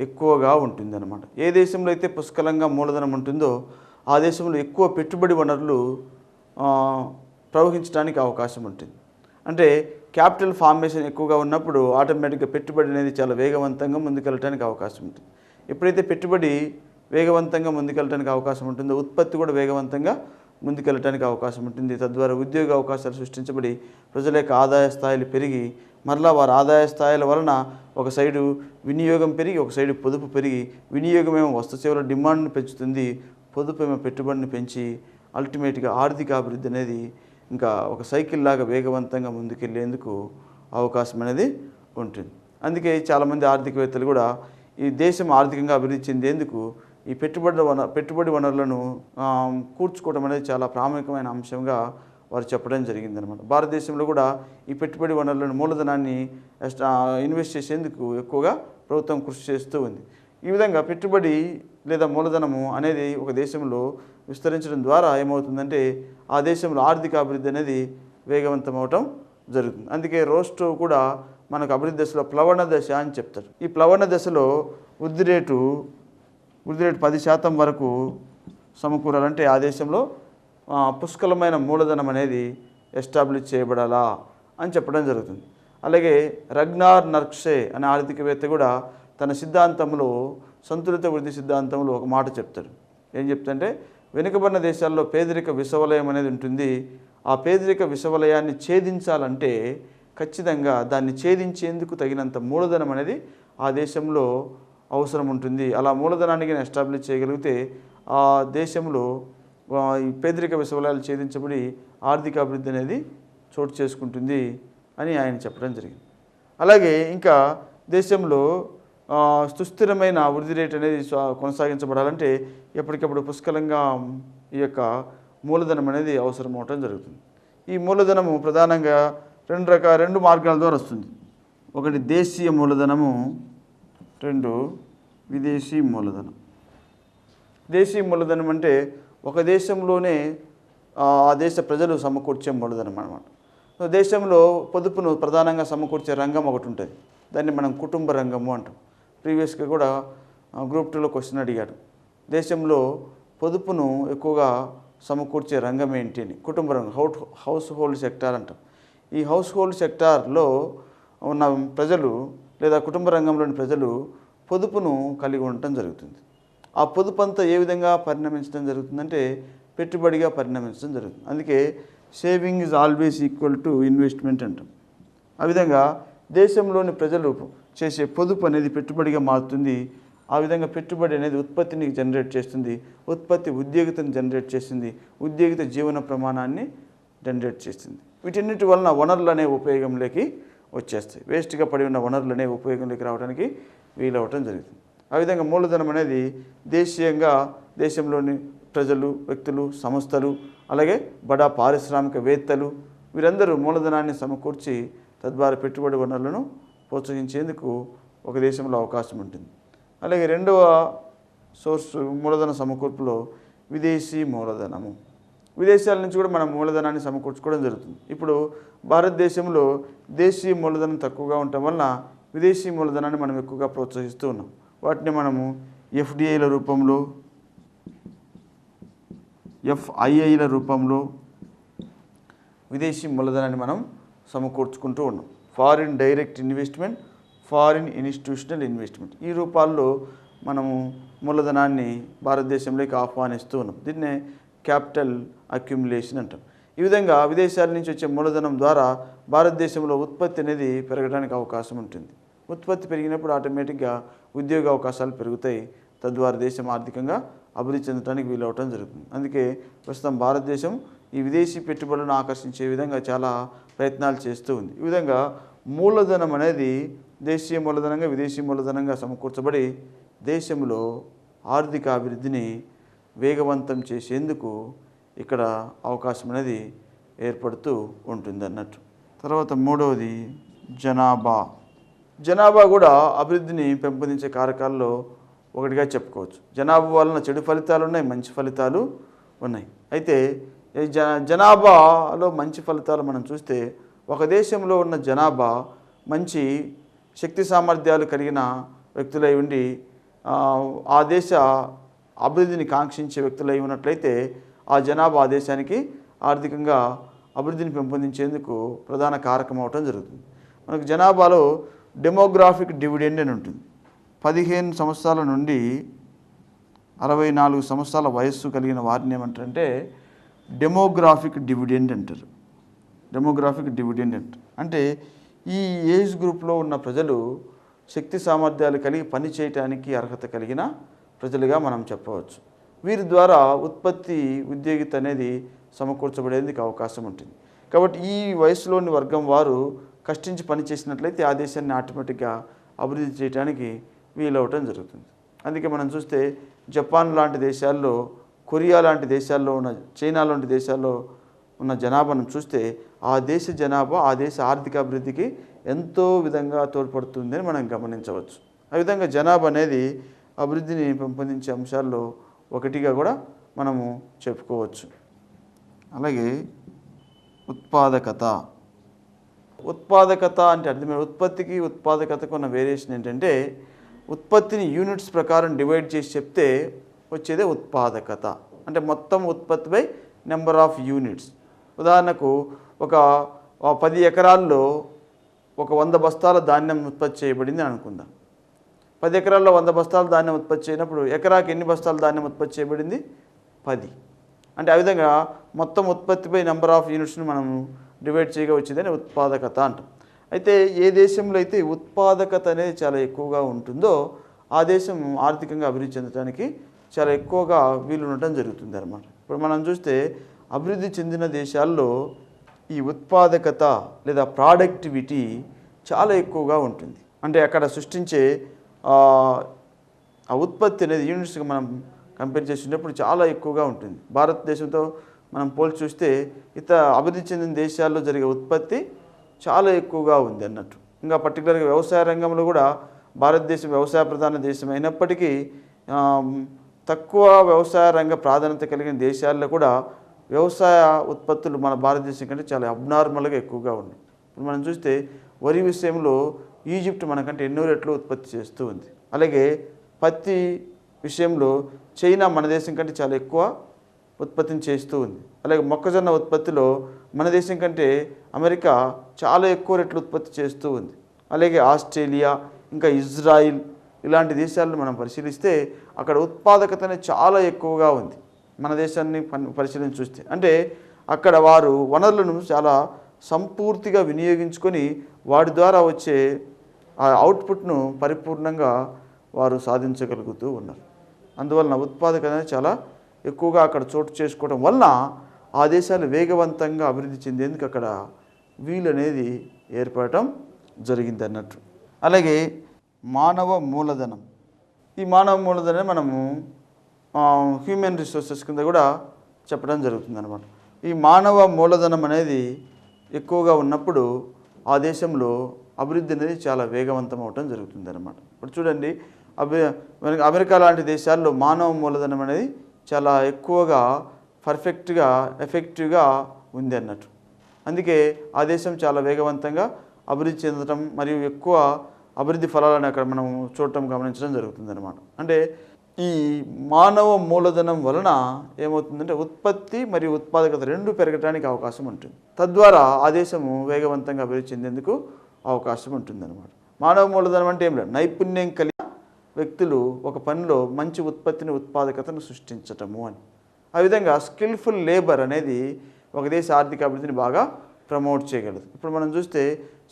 ఎక్కువగా ఉంటుందన్నమాట. ఏ దేశంలో అయితే పుష్కలంగా మూలధనం ఉంటుందో ఆ దేశంలో ఎక్కువ పెట్టుబడి వనరులు ప్రవహించడానికి అవకాశం ఉంటుంది. అంటే క్యాపిటల్ ఫార్మేషన్ ఎక్కువగా ఉన్నప్పుడు ఆటోమేటిక్గా పెట్టుబడి అనేది చాలా వేగవంతంగా ముందుకెళ్ళడానికి అవకాశం ఉంటుంది. ఎప్పుడైతే పెట్టుబడి వేగవంతంగా ముందుకెళ్ళడానికి అవకాశం ఉంటుందో ఉత్పత్తి కూడా వేగవంతంగా ముందుకెళ్ళడానికి అవకాశం ఉంటుంది. తద్వారా ఉద్యోగ అవకాశాలు సృష్టించబడి ప్రజల యొక్క ఆదాయ స్థాయిలు పెరిగి మరలా వారి ఆదాయ స్థాయిల వలన ఒక సైడు వినియోగం పెరిగి ఒక సైడు పొదుపు పెరిగి, వినియోగమేమో వస్తు సేవల డిమాండ్ను పెంచుతుంది, పొదుపు ఏమో పెట్టుబడిని పెంచి అల్టిమేట్గా ఆర్థిక అభివృద్ధి అనేది ఇంకా ఒక సైకిల్ లాగా వేగవంతంగా ముందుకెళ్లేందుకు అవకాశం అనేది ఉంటుంది. అందుకే చాలామంది ఆర్థికవేత్తలు కూడా ఈ దేశం ఆర్థికంగా అభివృద్ధి చెందేందుకు ఈ పెట్టుబడి వనరులను కూర్చుకోవడం అనేది చాలా ప్రాముఖ్యమైన అంశంగా వారు చెప్పడం జరిగిందనమాట. భారతదేశంలో కూడా ఈ పెట్టుబడి వనరులను మూలధనాన్ని ఇన్వెస్ట్ చేసేందుకు ఎక్కువగా ప్రభుత్వం కృషి చేస్తూ ఉంది. ఈ విధంగా పెట్టుబడి లేదా మూలధనము అనేది ఒక దేశంలో విస్తరించడం ద్వారా ఏమవుతుందంటే ఆ దేశంలో ఆర్థిక అభివృద్ధి అనేది వేగవంతం అవటం జరుగుతుంది. అందుకే రోస్టో కూడా మనకు అభివృద్ధి దశలో ప్లవన దశ అని చెప్తారు. ఈ ప్లవన దశలో వృద్ధి రేటు 10% వరకు సమకూరాలంటే ఆ దేశంలో పుష్కలమైన మూలధనం అనేది ఎస్టాబ్లిష్ చేయబడాలా అని చెప్పడం జరుగుతుంది. అలాగే రగ్నార్ నర్క్షే అనే ఆర్థికవేత్త కూడా తన సిద్ధాంతంలో సంతులిత వృద్ధి సిద్ధాంతంలో ఒక మాట చెప్తాడు. ఏం చెప్తాడంటే వెనుకబడిన దేశాల్లో పేదరిక విషవలయం అనేది ఉంటుంది. ఆ పేదరిక విషవలయాన్ని ఛేదించాలంటే ఖచ్చితంగా దాన్ని ఛేదించేందుకు తగినంత మూలధనం అనేది ఆ దేశంలో అవసరం ఉంటుంది. అలా మూలధనానికి ఎస్టాబ్లిష్ చేయగలిగితే ఆ దేశంలో ఈ పేదరిక విషవలయాలు ఛేదించబడి ఆర్థిక అభివృద్ధి అనేది చోటు చేసుకుంటుంది అని ఆయన చెప్పడం జరిగింది. అలాగే ఇంకా దేశంలో సుస్థిరమైన వృద్ధి రేటు అనేది కొనసాగించబడాలంటే ఎప్పటికప్పుడు పుష్కలంగా ఈ యొక్క మూలధనం అనేది అవసరం అవటం జరుగుతుంది. ఈ మూలధనము ప్రధానంగా రెండు మార్గాల ద్వారా వస్తుంది. ఒకటి దేశీయ మూలధనము, రెండు విదేశీ మూలధనం. దేశీయ మూలధనం అంటే ఒక దేశంలోనే ఆ దేశ ప్రజలు సమకూర్చే మూలధనం అన్నమాట. దేశంలో పొదుపును ప్రధానంగా సమకూర్చే రంగం ఒకటి ఉంటుంది. దాన్ని మనం కుటుంబ రంగము అంటాం. ప్రీవియస్గా కూడా గ్రూప్ 2లో క్వశ్చన్ అడిగాడు. దేశంలో పొదుపును ఎక్కువగా సమకూర్చే రంగం ఏంటి అని. కుటుంబ రంగం, హౌస్ హోల్డ్ సెక్టార్ అంటాం. ఈ హౌస్ హోల్డ్ సెక్టార్లో ఉన్న ప్రజలు లేదా కుటుంబ రంగంలోని ప్రజలు పొదుపును కలిగి ఉండటం జరుగుతుంది. ఆ పొదుపు అంతా ఏ విధంగా పరిణమించడం జరుగుతుందంటే పెట్టుబడిగా పరిణమించడం జరుగుతుంది. అందుకే saving is always equal to investment అంటాం. ఆ విధంగా దేశంలోని ప్రజలు చేసే పొదుపు అనేది పెట్టుబడిగా మారుతుంది. ఆ విధంగా పెట్టుబడి అనేది ఉత్పత్తిని జనరేట్ చేస్తుంది, ఉత్పత్తి ఉద్యోగితను జనరేట్ చేస్తుంది, ఉద్యోగిత జీవన ప్రమాణాన్ని జనరేట్ చేస్తుంది. వీటన్నిటి వలన వనరులు అనేవి ఉపయోగంలోకి వచ్చేస్తాయి. వేస్ట్గా పడి ఉన్న వనరులు అనేవి ఉపయోగంలోకి రావడానికి వీలవటం జరుగుతుంది. ఆ విధంగా మూలధనం అనేది దేశీయంగా దేశంలోని ప్రజలు, వ్యక్తులు, సంస్థలు, అలాగే బడా పారిశ్రామికవేత్తలు వీరందరూ మూలధనాన్ని సమకూర్చి తద్వారా పెట్టుబడి వనరులను ప్రోత్సహించేందుకు ఒక దేశంలో అవకాశం ఉంటుంది. అలాగే రెండవ సోర్సు మూలధన సమకూర్పులో విదేశీ మూలధనము. విదేశాల నుంచి కూడా మనం మూలధనాన్ని సమకూర్చుకోవడం జరుగుతుంది. ఇప్పుడు భారతదేశంలో దేశీయ మూలధనం తక్కువగా ఉండటం వలన విదేశీ మూలధనాన్ని మనం ఎక్కువగా ప్రోత్సహిస్తూ ఉన్నాం. వాటిని మనము ఎఫ్డిఐల రూపంలో, ఎఫ్ఐఐల రూపంలో విదేశీ మూలధనాన్ని మనం సమకూర్చుకుంటూ ఉన్నాం. Foreign direct investment, foreign institutional investment, ఈ రూపాల్లో మనము మూలధనాన్ని భారతదేశంలోకి ఆహ్వానిస్తూ ఉన్నాం. దీన్నే క్యాపిటల్ అక్యుములేషన్ అంటాం. ఈ విధంగా విదేశాల నుంచి వచ్చే మూలధనం ద్వారా భారతదేశంలో ఉత్పత్తి అనేది పెరగడానికి అవకాశం ఉంటుంది. ఉత్పత్తి పెరిగినప్పుడు ఆటోమేటిక్గా ఉద్యోగ అవకాశాలు పెరుగుతాయి. తద్వారా దేశం ఆర్థికంగా అభివృద్ధి చెందడానికి వీలవటం జరుగుతుంది. అందుకే ప్రస్తుతం భారతదేశం ఈ విదేశీ పెట్టుబడులను ఆకర్షించే విధంగా చాలా ప్రయత్నాలు చేస్తూ ఉంది. ఈ విధంగా మూలధనం అనేది దేశీయ మూలధనంగా విదేశీ మూలధనంగా సమకూర్చబడి దేశంలో ఆర్థిక అభివృద్ధిని వేగవంతం చేసేందుకు ఇక్కడ అవకాశం అనేది ఏర్పడుతూ ఉంటుంది అన్నట్టు. తర్వాత మూడవది జనాభా. జనాభా కూడా అభివృద్ధిని పెంపొందించే కారకాల్లో ఒకటిగా చెప్పుకోవచ్చు. జనాభా వలన చెడు ఫలితాలు ఉన్నాయి, మంచి ఫలితాలు ఉన్నాయి. అయితే ఈ జనాభాలో మంచి ఫలితాలు మనం చూస్తే ఒక దేశంలో ఉన్న జనాభా మంచి శక్తి సామర్థ్యాలు కలిగిన వ్యక్తులై ఉండి ఆ దేశ అభివృద్ధిని కాంక్షించే వ్యక్తులై ఉన్నట్లయితే ఆ జనాభా ఆ దేశానికి ఆర్థికంగా అభివృద్ధిని పెంపొందించేందుకు ప్రధాన కారకం అవటం జరుగుతుంది. మనకు జనాభాలో డెమోగ్రాఫిక్ డివిడెండ్ అని ఉంటుంది. 15 సంవత్సరాల నుండి 64 సంవత్సరాల వయస్సు కలిగిన వారిని ఏమంటారంటే డెమోగ్రాఫిక్ డివిడెండ్ అంటారు. డెమోగ్రాఫిక్ డివిడెండ్ అంటే ఈ ఏజ్ గ్రూప్లో ఉన్న ప్రజలు శక్తి సామర్థ్యాలు కలిగి పని చేయటానికి అర్హత కలిగిన ప్రజలుగా మనం చెప్పవచ్చు. వీరి ద్వారా ఉత్పత్తి ఉద్యోగిత అనేది సమకూర్చబడేందుకు అవకాశం ఉంటుంది. కాబట్టి ఈ వయసులోని వర్గం వారు కష్టించి పని చేసినట్లయితే ఆ దేశాన్ని ఆటోమేటిక్గా అభివృద్ధి చేయడానికి వీలవటం జరుగుతుంది. అందుకే మనం చూస్తే జపాన్ లాంటి దేశాల్లో, కొరియా లాంటి దేశాల్లో ఉన్న, చైనా లాంటి దేశాల్లో ఉన్న జనాభాను చూస్తే ఆ దేశ జనాభా ఆ దేశ ఆర్థిక అభివృద్ధికి ఎంతో విధంగా తోడ్పడుతుందని మనం గమనించవచ్చు. ఆ విధంగా జనాభా అనేది అభివృద్ధిని పెంపొందించే అంశాల్లో ఒకటిగా కూడా మనము చెప్పుకోవచ్చు. అలాగే ఉత్పాదకత. ఉత్పాదకత అంటే అర్థమే ఉత్పత్తికి ఉత్పాదకతకు ఉన్న వేరియేషన్ ఏంటంటే ఉత్పత్తిని యూనిట్స్ ప్రకారం డివైడ్ చేసి చెప్తే వచ్చేదే ఉత్పాదకత. అంటే మొత్తం ఉత్పత్తిపై నెంబర్ ఆఫ్ యూనిట్స్. ఉదాహరణకు ఒక 10 ఎకరాల్లో ఒక 100 బస్తాల ధాన్యం ఉత్పత్తి చేయబడింది అనుకుందాం. 10 ఎకరాల్లో 100 బస్తాల ధాన్యం ఉత్పత్తి చేయనప్పుడు ఎకరాకి ఎన్ని బస్తాల ధాన్యం ఉత్పత్తి చేయబడింది? 10. అంటే ఆ విధంగా మొత్తం ఉత్పత్తిపై నెంబర్ ఆఫ్ యూనిట్స్ని మనం డివైడ్ చేయగా వచ్చిందని ఉత్పాదకత అంటాం. అయితే ఏ దేశంలో అయితే ఉత్పాదకత అనేది చాలా ఎక్కువగా ఉంటుందో ఆ దేశం ఆర్థికంగా అభివృద్ధి చెందడానికి చాలా ఎక్కువగా వీలు ఉండటం జరుగుతుంది అన్నమాట. ఇప్పుడు మనం చూస్తే అభివృద్ధి చెందిన దేశాల్లో ఈ ఉత్పాదకత లేదా ప్రాడక్టివిటీ చాలా ఎక్కువగా ఉంటుంది. అంటే అక్కడ సృష్టించే ఆ ఉత్పత్తి అనేది యూనిట్స్గా మనం కంపేర్ చేసినప్పుడు చాలా ఎక్కువగా ఉంటుంది. భారతదేశంతో మనం పోల్చి చూస్తే అభివృద్ధి చెందిన దేశాల్లో జరిగే ఉత్పత్తి చాలా ఎక్కువగా ఉంది అన్నట్టు. ఇంకా పర్టికులర్గా వ్యవసాయ రంగంలో కూడా భారతదేశం వ్యవసాయ ప్రధాన దేశం అయినప్పటికీ తక్కువ వ్యవసాయ రంగ ప్రాధాన్యత కలిగిన దేశాల్లో కూడా వ్యవసాయ ఉత్పత్తులు మన భారతదేశం కంటే చాలా అబ్నార్మల్గా ఎక్కువగా ఉన్నాయి. ఇప్పుడు మనం చూస్తే వరి విషయంలో ఈజిప్ట్ మనకంటే ఎన్నో రెట్లు ఉత్పత్తి చేస్తూ ఉంది. అలాగే పత్తి విషయంలో చైనా మన దేశం కంటే చాలా ఎక్కువ ఉత్పత్తిని చేస్తూ ఉంది. అలాగే మొక్కజొన్న ఉత్పత్తిలో మన దేశం కంటే అమెరికా చాలా ఎక్కువ రెట్లు ఉత్పత్తి చేస్తూ ఉంది. అలాగే ఆస్ట్రేలియా, ఇంకా ఇజ్రాయిల్ ఇలాంటి దేశాలను మనం పరిశీలిస్తే అక్కడ ఉత్పాదకత అనేది చాలా ఎక్కువగా ఉంది. మన దేశాన్ని పరిశీలించి చూస్తే అంటే అక్కడ వారు వనరులను చాలా సంపూర్తిగా వినియోగించుకొని వాటి ద్వారా వచ్చే ఆ అవుట్పుట్ను పరిపూర్ణంగా వారు సాధించగలుగుతూ ఉన్నారు. అందువలన ఉత్పాదకత అనేది చాలా ఎక్కువగా అక్కడ చోటు చేసుకోవడం వలన ఆ దేశాలు వేగవంతంగా అభివృద్ధి చెందేందుకు అక్కడ వీలు అనేది ఏర్పడటం జరిగింది అన్నట్టు. అలాగే మానవ మూలధనం, ఈ మానవ మూలధనం మనము హ్యూమన్ రిసోర్సెస్ కింద కూడా చెప్పడం జరుగుతుంది అన్నమాట. ఈ మానవ మూలధనం అనేది ఎక్కువగా ఉన్నప్పుడు ఆ దేశంలో అభివృద్ధి అనేది చాలా వేగవంతం అవటం జరుగుతుంది అన్నమాట. ఇప్పుడు చూడండి, అమెరికా లాంటి దేశాల్లో మానవ మూలధనం అనేది చాలా ఎక్కువగా పర్ఫెక్ట్గా ఎఫెక్టివ్గా ఉంది అన్నట్టు. అందుకే ఆ దేశం చాలా వేగవంతంగా అభివృద్ధి చెందడం మరియు ఎక్కువ అభివృద్ధి ఫలాలను అక్కడ మనం చూడటం గమనించడం జరుగుతుంది అన్నమాట. అంటే ఈ మానవ మూలధనం వలన ఏమవుతుందంటే ఉత్పత్తి మరియు ఉత్పాదకత రెండు పెరగడానికి అవకాశం ఉంటుంది. తద్వారా ఆ దేశము వేగవంతంగా అభివృద్ధి చెందేందుకు అవకాశం ఉంటుంది అన్నమాట. మానవ మూలధనం అంటే ఏం లేదు, నైపుణ్యం కలిగిన వ్యక్తులు ఒక పనిలో మంచి ఉత్పత్తిని ఉత్పాదకతను సృష్టించటము అని. ఆ విధంగా స్కిల్ఫుల్ లేబర్ అనేది ఒక దేశ ఆర్థిక అభివృద్ధిని బాగా ప్రమోట్ చేయగలదు. ఇప్పుడు మనం చూస్తే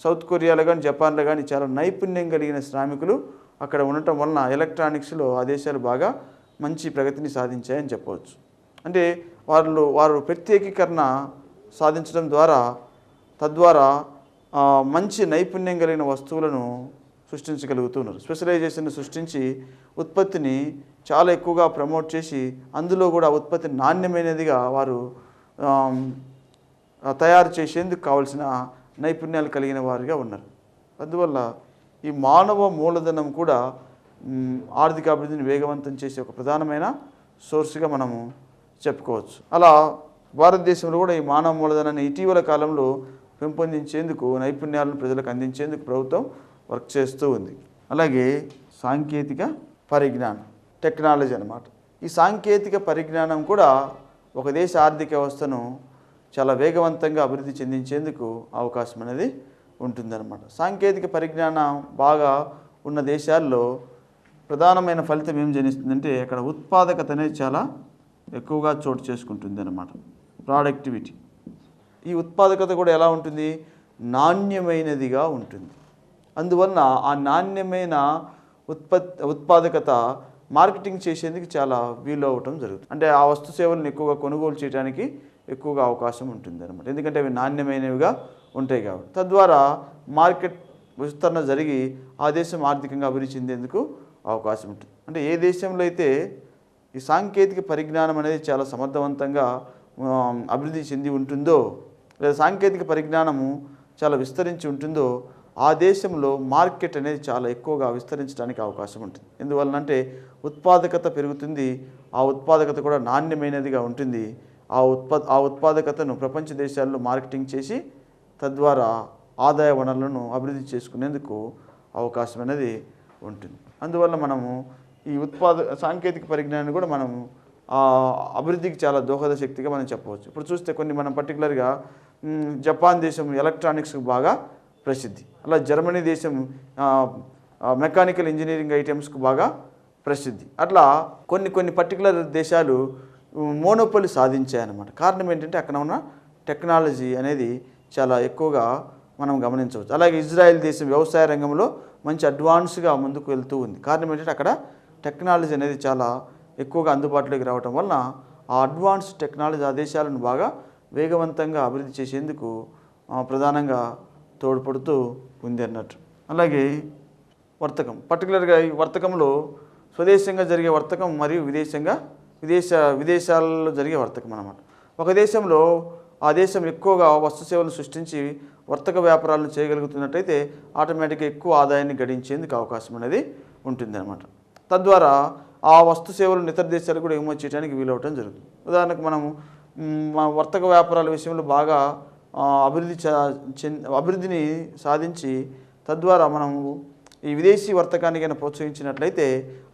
సౌత్ కొరియాలో కానీ జపాన్లో కానీ చాలా నైపుణ్యం కలిగిన శ్రామికులు అక్కడ ఉండటం వలన ఎలక్ట్రానిక్స్లో ఆ దేశాలు బాగా మంచి ప్రగతిని సాధించాయని చెప్పవచ్చు. అంటే వారు ప్రత్యేకీకరణ సాధించడం ద్వారా తద్వారా మంచి నైపుణ్యం కలిగిన వస్తువులను సృష్టించగలుగుతున్నారు. స్పెషలైజేషన్ సృష్టించి ఉత్పత్తిని చాలా ఎక్కువగా ప్రమోట్ చేసి అందులో కూడా ఉత్పత్తి నాణ్యమైనదిగా వారు తయారు చేసేందుకు కావాల్సిన నైపుణ్యాలు కలిగిన వారిగా ఉన్నారు. అందువల్ల ఈ మానవ మూలధనం కూడా ఆర్థిక అభివృద్ధిని వేగవంతం చేసే ఒక ప్రధానమైన సోర్స్గా మనము చెప్పుకోవచ్చు. అలా భారతదేశంలో కూడా ఈ మానవ మూలధనాన్ని ఇటీవల కాలంలో పెంపొందించేందుకు నైపుణ్యాలను ప్రజలకు అందించేందుకు ప్రభుత్వం వర్క్ చేస్తూ ఉంది. అలాగే సాంకేతిక పరిజ్ఞానం, టెక్నాలజీ అన్నమాట. ఈ సాంకేతిక పరిజ్ఞానం కూడా ఒక దేశ ఆర్థిక వ్యవస్థను చాలా వేగవంతంగా అభివృద్ధి చెందించేందుకు అవకాశం అనేది ఉంటుందన్నమాట. సాంకేతిక పరిజ్ఞానం బాగా ఉన్న దేశాల్లో ప్రధానమైన ఫలితం ఏం జనిస్తుందంటే అక్కడ ఉత్పాదకత అనేది చాలా ఎక్కువగా చోటు చేసుకుంటుంది అన్నమాట. ప్రొడక్టివిటీ, ఈ ఉత్పాదకత కూడా ఎలా ఉంటుంది, నాణ్యమైనదిగా ఉంటుంది. అందువలన ఆ నాణ్యమైన ఉత్పాదకత మార్కెటింగ్ చేసేందుకు చాలా వీలు అవ్వటం జరుగుతుంది. అంటే ఆ వస్తు సేవలను ఎక్కువగా కొనుగోలు చేయడానికి ఎక్కువగా అవకాశం ఉంటుంది అన్నమాట. ఎందుకంటే అవి నాణ్యమైనవిగా ఉంటాయి కాబట్టి. తద్వారా మార్కెట్ విస్తరణ జరిగి ఆ దేశం ఆర్థికంగా అభివృద్ధి చెందేందుకు అవకాశం ఉంటుంది. అంటే ఏ దేశంలో అయితే ఈ సాంకేతిక పరిజ్ఞానం అనేది చాలా సమర్థవంతంగా అభివృద్ధి చెంది ఉంటుందో లేదా సాంకేతిక పరిజ్ఞానము చాలా విస్తరించి ఉంటుందో ఆ దేశంలో మార్కెట్ అనేది చాలా ఎక్కువగా విస్తరించడానికి అవకాశం ఉంటుంది. ఎందువలనంటే ఉత్పాదకత పెరుగుతుంది, ఆ ఉత్పాదకత కూడా నాణ్యమైనదిగా ఉంటుంది. ఆ ఉత్పాదకతను ప్రపంచ దేశాల్లో మార్కెటింగ్ చేసి తద్వారా ఆదాయ వనరులను అభివృద్ధి చేసుకునేందుకు అవకాశం అనేది ఉంటుంది. అందువల్ల మనము ఈ సాంకేతిక పరిజ్ఞానాన్ని కూడా మనము అభివృద్ధికి చాలా దోహద శక్తిగా మనం చెప్పవచ్చు. ఇప్పుడు చూస్తే కొన్ని మనం పర్టికులర్గా జపాన్ దేశం ఎలక్ట్రానిక్స్కి బాగా ప్రసిద్ధి, అలా జర్మనీ దేశం మెకానికల్ ఇంజనీరింగ్ ఐటమ్స్కు బాగా ప్రసిద్ధి. అట్లా కొన్ని పర్టికులర్ దేశాలు మోనోపొలి సాధించాయన్నమాట. కారణం ఏంటంటే అక్కడ ఉన్న టెక్నాలజీ అనేది చాలా ఎక్కువగా మనం గమనించవచ్చు. అలాగే ఇజ్రాయెల్ దేశం వ్యవసాయ రంగంలో మంచి అడ్వాన్స్గా ముందుకు వెళ్తూ ఉంది. కారణం ఏంటంటే అక్కడ టెక్నాలజీ అనేది చాలా ఎక్కువగా అందుబాటులోకి రావటం వలన ఆ అడ్వాన్స్ టెక్నాలజీ ఆ దేశాలను బాగా వేగవంతంగా అభివృద్ధి చేసేందుకు ప్రధానంగా తోడ్పడుతూ ఉంది అన్నట్టు. అలాగే వర్తకం, పర్టికులర్గా ఈ వర్తకంలో స్వదేశంగా జరిగే వర్తకం మరియు విదేశాలలో జరిగే వర్తకం అన్నమాట. ఒక దేశంలో ఆ దేశం ఎక్కువగా వస్తు సేవలను సృష్టించి వర్తక వ్యాపారాలను చేయగలుగుతున్నట్టయితే ఆటోమేటిక్గా ఎక్కువ ఆదాయాన్ని గడించేందుకు అవకాశం అనేది ఉంటుందన్నమాట. తద్వారా ఆ వస్తు సేవలను ఇతర దేశాలకు కూడా ఎగుమతి చేయడానికి వీలవటం జరుగుతుంది. ఉదాహరణకు మనము వర్తక వ్యాపారాల విషయంలో బాగా అభివృద్ధిని సాధించి తద్వారా మనము ఈ విదేశీ వర్తకాన్ని కనుక ప్రోత్సహించినట్లయితే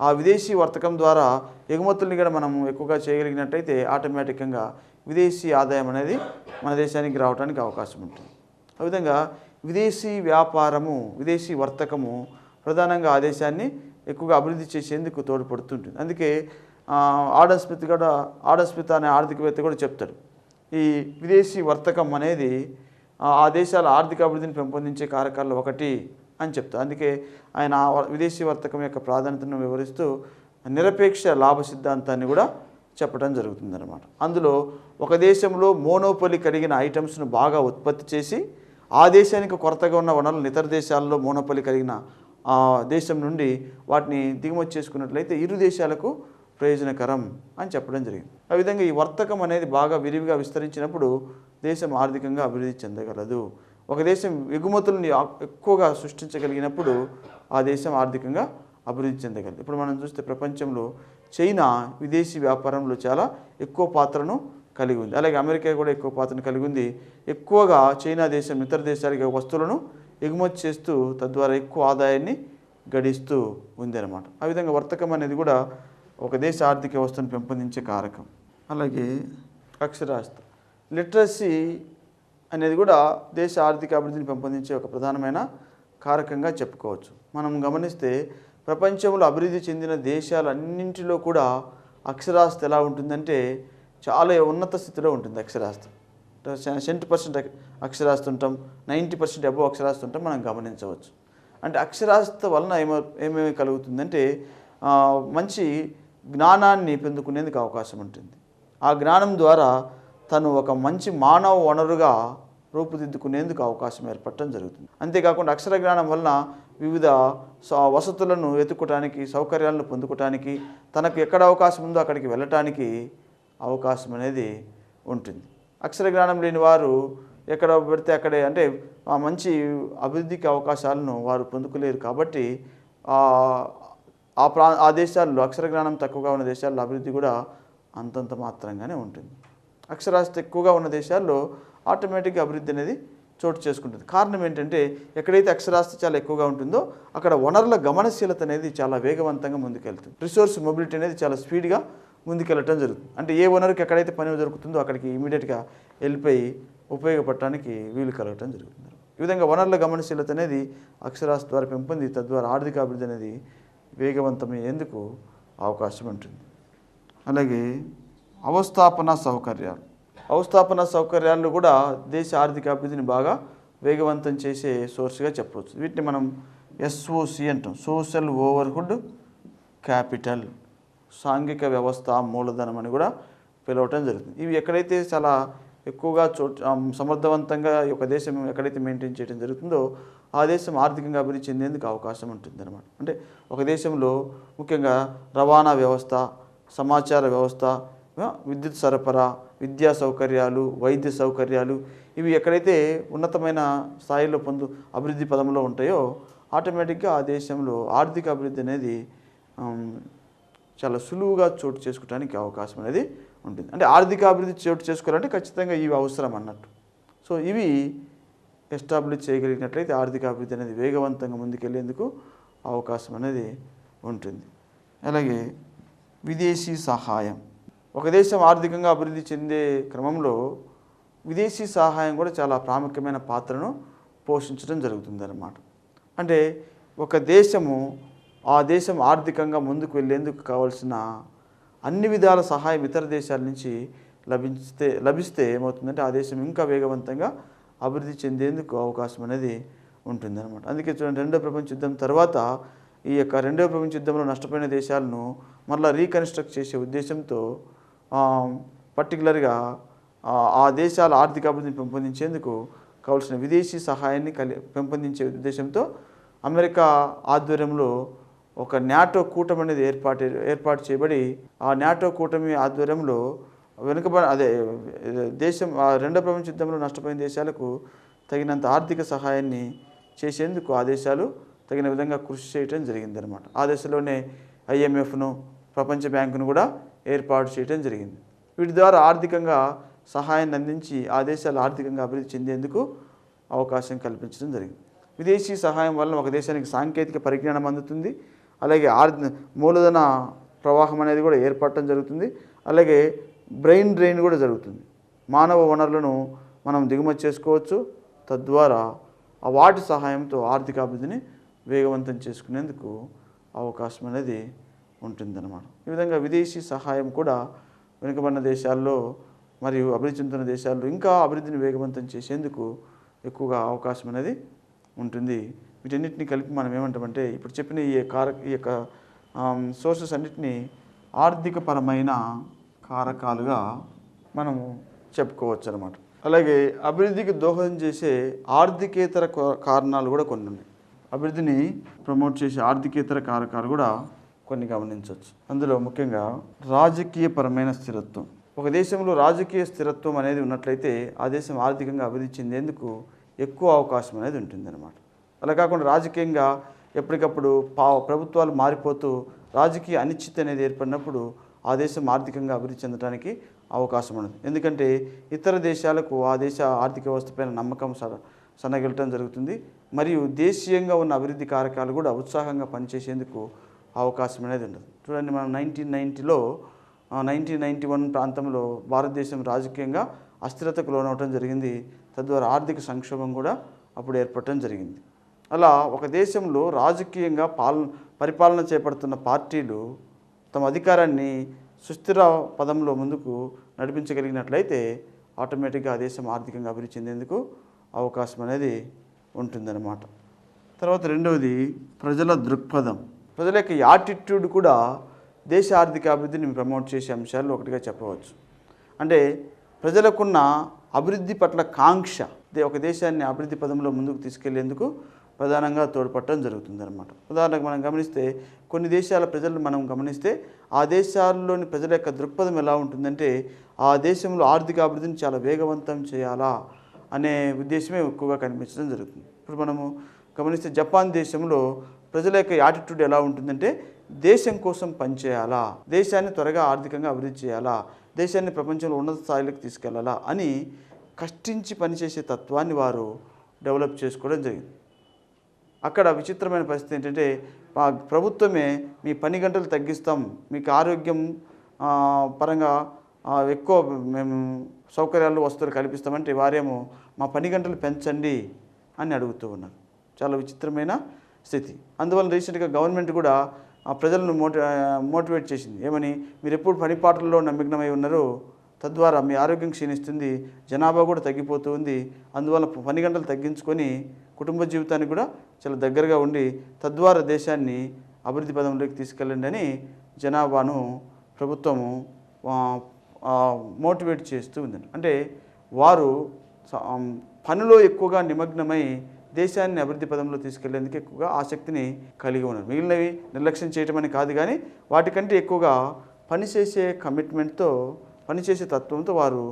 ఆ విదేశీ వర్తకం ద్వారా ఎగుమతుల్ని కూడా మనము ఎక్కువగా చేయగలిగినట్లయితే ఆటోమేటిక్గా విదేశీ ఆదాయం అనేది మన దేశానికి రావడానికి అవకాశం ఉంటుంది. ఆ విధంగా విదేశీ వ్యాపారము, విదేశీ వర్తకము ప్రధానంగా ఆ దేశాన్ని ఎక్కువగా అభివృద్ధి చేసేందుకు తోడ్పడుతుంటుంది. అందుకే ఆడమ్ స్మిత్ అనే ఆర్థికవేత్త కూడా చెప్తాడు, ఈ విదేశీ వర్తకం అనేది ఆ దేశాల ఆర్థిక అభివృద్ధిని పెంపొందించే కారకాల్లో ఒకటి అని చెప్తారు. అందుకే ఆయన విదేశీ వర్తకం యొక్క ప్రాధాన్యతను వివరిస్తూ నిరపేక్ష లాభ సిద్ధాంతాన్ని కూడా చెప్పడం జరుగుతుందన్నమాట. అందులో ఒక దేశంలో మోనోపొలి కలిగిన ఐటమ్స్ను బాగా ఉత్పత్తి చేసి ఆ దేశానికి కొరతగా ఉన్న వనరులను ఇతర దేశాల్లో మోనోపొలి కలిగిన దేశం నుండి వాటిని దిగుమతి చేసుకున్నట్లయితే ఇరు దేశాలకు ప్రయోజనకరం అని చెప్పడం జరిగింది. ఆ విధంగా ఈ వర్తకం అనేది బాగా విరివిగా విస్తరించినప్పుడు దేశం ఆర్థికంగా అభివృద్ధి చెందగలదు. ఒక దేశం ఎగుమతులను ఎక్కువగా సృష్టించగలిగినప్పుడు ఆ దేశం ఆర్థికంగా అభివృద్ధి చెందగలదు. ఇప్పుడు మనం చూస్తే ప్రపంచంలో చైనా విదేశీ వ్యాపారంలో చాలా ఎక్కువ పాత్రను కలిగి ఉంది. అలాగే అమెరికా కూడా ఎక్కువ పాత్రను కలిగి ఉంది. ఎక్కువగా చైనా దేశం ఇతర దేశాలకు వస్తువులను ఎగుమతి చేస్తూ తద్వారా ఎక్కువ ఆదాయాన్ని గడిస్తూ ఉంది అన్నమాట. ఆ విధంగా వర్తకం అనేది కూడా ఒక దేశ ఆర్థిక వ్యవస్థను పెంపొందించే కారకం. అలాగే అక్షరాస్యత, లిటరసీ అనేది కూడా దేశ ఆర్థిక అభివృద్ధిని పెంపొందించే ఒక ప్రధానమైన కారకంగా చెప్పుకోవచ్చు. మనం గమనిస్తే ప్రపంచంలో అభివృద్ధి చెందిన దేశాలన్నింటిలో కూడా అక్షరాస్యత ఎలా ఉంటుందంటే చాలా ఉన్నత స్థితిలో ఉంటుంది. అక్షరాస్యత 100% అక్షరాస్యత ఉంటాం, 90% అబోవ్ అక్షరాస్యత ఉంటాం మనం గమనించవచ్చు. అంటే అక్షరాస్యత వలన ఏమేమి కలుగుతుందంటే మంచి జ్ఞానాన్ని పొందుకునేందుకు అవకాశం ఉంటుంది. ఆ జ్ఞానం ద్వారా తను ఒక మంచి మానవ వనరుగా రూపుదిద్దుకునేందుకు అవకాశం ఏర్పడటం జరుగుతుంది. అంతేకాకుండా అక్షర జ్ఞానం వలన వివిధ వసతులను వెతుక్కోవటానికి, సౌకర్యాలను పొందుకోవటానికి, తనకు ఎక్కడ అవకాశం ఉందో అక్కడికి వెళ్ళటానికి అవకాశం అనేది ఉంటుంది. అక్షర జ్ఞానం లేని వారు ఎక్కడ పెడితే అక్కడే అంటే మంచి అభివృద్ధికి అవకాశాలను వారు పొందుకోలేరు. కాబట్టి ఆ దేశాల్లో అక్షర జ్ఞానం తక్కువగా ఉన్న దేశాల్లో అభివృద్ధి కూడా అంతంత మాత్రంగానే ఉంటుంది. అక్షరాస్యత ఎక్కువగా ఉన్న దేశాల్లో ఆటోమేటిక్గా అభివృద్ధి అనేది చోటు చేసుకుంటుంది. కారణం ఏంటంటే ఎక్కడైతే అక్షరాస్యత చాలా ఎక్కువగా ఉంటుందో అక్కడ వనరుల గమనశీలత అనేది చాలా వేగవంతంగా ముందుకెళ్తుంది. రిసోర్స్ మొబిలిటీ అనేది చాలా స్పీడ్గా ముందుకెళ్ళటం జరుగుతుంది. అంటే ఏ వనరుకి ఎక్కడైతే పని దొరుకుతుందో అక్కడికి ఇమీడియట్గా వెళ్ళిపోయి ఉపయోగపడటానికి వీలు కలగటం జరుగుతుంది. ఈ విధంగా వనరుల గమనశీలత అనేది అక్షరాస్యత ద్వారా పెంపొంది తద్వారా ఆర్థిక అభివృద్ధి అనేది వేగవంతమయ్యేందుకు అవకాశం ఉంటుంది. అలాగే అవస్థాపన సౌకర్యాలు కూడా దేశ ఆర్థిక అభివృద్ధిని బాగా వేగవంతం చేసే సోర్స్గా చెప్పవచ్చు. వీటిని మనం SOC అంటాం, సోషల్ ఓవర్హెడ్ క్యాపిటల్, సాంఘిక వ్యవస్థ మూలధనం అని కూడా పిలవటం జరుగుతుంది. ఇవి ఎక్కడైతే చాలా ఎక్కువగా సమర్థవంతంగా ఒక దేశం ఎక్కడైతే మెయింటైన్ చేయడం జరుగుతుందో ఆ దేశం ఆర్థికంగా అభివృద్ధి చెందేందుకు అవకాశం ఉంటుంది అన్నమాట. అంటే ఒక దేశంలో ముఖ్యంగా రవాణా వ్యవస్థ, సమాచార వ్యవస్థ, విద్యుత్ సరఫరా, విద్యా సౌకర్యాలు, వైద్య సౌకర్యాలు ఇవి ఎక్కడైతే ఉన్నతమైన స్థాయిలో అభివృద్ధి పదంలో ఉంటాయో ఆటోమేటిక్గా ఆ దేశంలో ఆర్థిక అభివృద్ధి అనేది చాలా సులువుగా చోటు చేసుకోవడానికి అవకాశం అనేది ఉంటుంది. అంటే ఆర్థిక అభివృద్ధి చోటు చేసుకోవాలంటే ఖచ్చితంగా ఇవి అవసరం అన్నట్టు. సో ఇవి ఎస్టాబ్లిష్ చేయగలిగినట్లయితే ఆర్థిక అభివృద్ధి అనేది వేగవంతంగా ముందుకెళ్లేందుకు అవకాశం అనేది ఉంటుంది. అలాగే విదేశీ సహాయం, ఒక దేశం ఆర్థికంగా అభివృద్ధి చెందే క్రమంలో విదేశీ సహాయం కూడా చాలా ప్రాముఖ్యమైన పాత్రను పోషించడం జరుగుతుంది అన్నమాట. అంటే ఒక దేశము ఆ దేశం ఆర్థికంగా ముందుకు వెళ్ళేందుకు కావాల్సిన అన్ని విధాల సహాయం ఇతర దేశాల నుంచి లభిస్తే ఏమవుతుందంటే ఆ దేశం ఇంకా వేగవంతంగా అభివృద్ధి చెందేందుకు అవకాశం అనేది ఉంటుందన్నమాట. అందుకే చూడండి, రెండో ప్రపంచ యుద్ధం తర్వాత ఈ యొక్క రెండవ ప్రపంచ యుద్ధంలో నష్టపోయిన దేశాలను మళ్ళీ రీకన్స్ట్రక్ట్ చేసే ఉద్దేశంతో పర్టికులర్గా ఆ దేశాల ఆర్థిక అభివృద్ధిని పెంపొందించేందుకు కావాల్సిన విదేశీ సహాయాన్ని పెంపొందించే ఉద్దేశంతో అమెరికా ఆధ్వర్యంలో ఒక నాటో కూటమి అనేది ఏర్పాటు చేయబడి ఆ నాటో కూటమి ఆధ్వర్యంలో దేశం రెండవ ప్రపంచ యుద్ధంలో నష్టపోయిన దేశాలకు తగినంత ఆర్థిక సహాయాన్ని చేసేందుకు ఆ దేశాలు తగిన విధంగా కృషి చేయడం జరిగిందనమాట. ఆ దశలోనే IMFను, ప్రపంచ బ్యాంకును కూడా ఏర్పాటు చేయడం జరిగింది. వీటి ద్వారా ఆర్థికంగా సహాయాన్ని అందించి ఆ దేశాలు ఆర్థికంగా అభివృద్ధి చెందేందుకు అవకాశం కల్పించడం జరిగింది. విదేశీ సహాయం వలన ఒక దేశానికి సాంకేతిక పరిజ్ఞానం అందుతుంది, అలాగే మూలధన ప్రవాహం అనేది కూడా ఏర్పడటం జరుగుతుంది, అలాగే బ్రెయిన్ డ్రైన్ కూడా జరుగుతుంది. మానవ వనరులను మనం దిగుమతి చేసుకోవచ్చు, తద్వారా వాటి సహాయంతో ఆర్థిక అభివృద్ధిని వేగవంతం చేసుకునేందుకు అవకాశం అనేది ఉంటుందన్నమాట. ఈ విధంగా విదేశీ సహాయం కూడా వెనుకబడిన దేశాల్లో మరియు అభివృద్ధి చెందుతున్న దేశాల్లో ఇంకా అభివృద్ధిని వేగవంతం చేసేందుకు ఎక్కువగా అవకాశం అనేది ఉంటుంది. వీటన్నిటిని కలిపి మనం ఏమంటామంటే ఇప్పుడు చెప్పిన ఈ యొక్క సోర్సెస్ అన్నిటినీ ఆర్థికపరమైన కారకాలుగా మనము చెప్పుకోవచ్చు అనమాట. అలాగే అభివృద్ధికి దోహదం చేసే ఆర్థికేతర కారణాలు కూడా కొన్ని ఉన్నాయి. అభివృద్ధిని ప్రమోట్ చేసే ఆర్థికేతర కారకాలు కూడా కొన్ని గమనించవచ్చు. అందులో ముఖ్యంగా రాజకీయపరమైన స్థిరత్వం. ఒక దేశంలో రాజకీయ స్థిరత్వం అనేది ఉన్నట్లయితే ఆ దేశం ఆర్థికంగా అభివృద్ధి చెందేందుకు ఎక్కువ అవకాశం అనేది ఉంటుందన్నమాట. అలా కాకుండా రాజకీయంగా ఎప్పటికప్పుడు ప్రభుత్వాలు మారిపోతూ రాజకీయ అనిశ్చితి అనేది ఏర్పడినప్పుడు ఆ దేశం ఆర్థికంగా అభివృద్ధి చెందడానికి అవకాశం ఉండదు. ఎందుకంటే ఇతర దేశాలకు ఆ దేశ ఆర్థిక వ్యవస్థపైన నమ్మకం సన్నగిలటం జరుగుతుంది. మరియు దేశీయంగా ఉన్న అభివృద్ధి కారకాలు కూడా ఉత్సాహంగా పనిచేసేందుకు అవకాశం అనేది ఉండదు. చూడండి, మనం 1991 ప్రాంతంలో భారతదేశం రాజకీయంగా అస్థిరతకు లోనవటం జరిగింది. తద్వారా ఆర్థిక సంక్షోభం కూడా అప్పుడు ఏర్పడటం జరిగింది. అలా ఒక దేశంలో రాజకీయంగా పరిపాలన చేపడుతున్న పార్టీలు తమ అధికారాన్ని సుస్థిర పదంలో ముందుకు నడిపించగలిగినట్లయితే ఆటోమేటిక్గా ఆ దేశం ఆర్థికంగా అభివృద్ధి చెందేందుకు అవకాశం అనేది ఉంటుందన్నమాట. తర్వాత రెండవది ప్రజల దృక్పథం. ప్రజల యొక్క యాటిట్యూడ్ కూడా దేశ ఆర్థిక అభివృద్ధిని ప్రమోట్ చేసే అంశాలు ఒకటిగా చెప్పవచ్చు. అంటే ప్రజలకున్న అభివృద్ధి పట్ల కాంక్ష ఒక దేశాన్ని అభివృద్ధి పదంలో ముందుకు తీసుకెళ్లేందుకు ప్రధానంగా తోడ్పడటం జరుగుతుందన్నమాట. ఉదాహరణకు మనం గమనిస్తే కొన్ని దేశాల ప్రజలను మనం గమనిస్తే ఆ దేశాల్లోని ప్రజల యొక్క దృక్పథం ఎలా ఉంటుందంటే ఆ దేశంలో ఆర్థిక అభివృద్ధిని చాలా వేగవంతం చేయాలా అనే ఉద్దేశమే ఎక్కువగా కనిపించడం జరుగుతుంది. ఇప్పుడు మనము గమనిస్తే జపాన్ దేశంలో ప్రజల యొక్క యాటిట్యూడ్ ఎలా ఉంటుందంటే దేశం కోసం పనిచేయాలా, దేశాన్ని త్వరగా ఆర్థికంగా అభివృద్ధి చేయాలా, దేశాన్ని ప్రపంచంలో ఉన్నత స్థాయిలోకి తీసుకెళ్లాలా అని కష్టించి పనిచేసే తత్వాన్ని వారు డెవలప్ చేసుకోవడం జరిగింది. అక్కడ విచిత్రమైన పరిస్థితి ఏంటంటే ప్రభుత్వమే మీ పని గంటలు తగ్గిస్తాం, మీకు ఆరోగ్యం పరంగా ఎక్కువ మేము సౌకర్యాలు వస్తువులు కల్పిస్తామంటే వారేమో మా పని గంటలు పెంచండి అని అడుగుతూ ఉన్నారు. చాలా విచిత్రమైన స్థితి. అందువల్ల రీసెంట్గా గవర్నమెంట్ కూడా ఆ ప్రజలను మోటివేట్ చేసింది. ఏమని, మీరు ఎప్పుడు పనిపాట్లలో నిమగ్నమై ఉన్నారో తద్వారా మీ ఆరోగ్యం క్షీణిస్తుంది, జనాభా కూడా తగ్గిపోతూ ఉంది. అందువల్ల పని గంటలు తగ్గించుకొని కుటుంబ జీవితానికి కూడా చాలా దగ్గరగా ఉండి తద్వారా దేశాన్ని అభివృద్ధి పదంలోకి తీసుకెళ్ళండి అని జనాభాను ప్రభుత్వము మోటివేట్ చేస్తూ ఉందండి. అంటే వారు పనిలో ఎక్కువగా నిమగ్నమై దేశాన్ని అభివృద్ధి పదంలో తీసుకెళ్లేందుకు ఎక్కువగా ఆసక్తిని కలిగి ఉన్నారు. మిగిలినవి నిర్లక్ష్యం చేయటం అని కాదు, కానీ వాటికంటే ఎక్కువగా పనిచేసే కమిట్మెంట్తో, పనిచేసే తత్వంతో వారు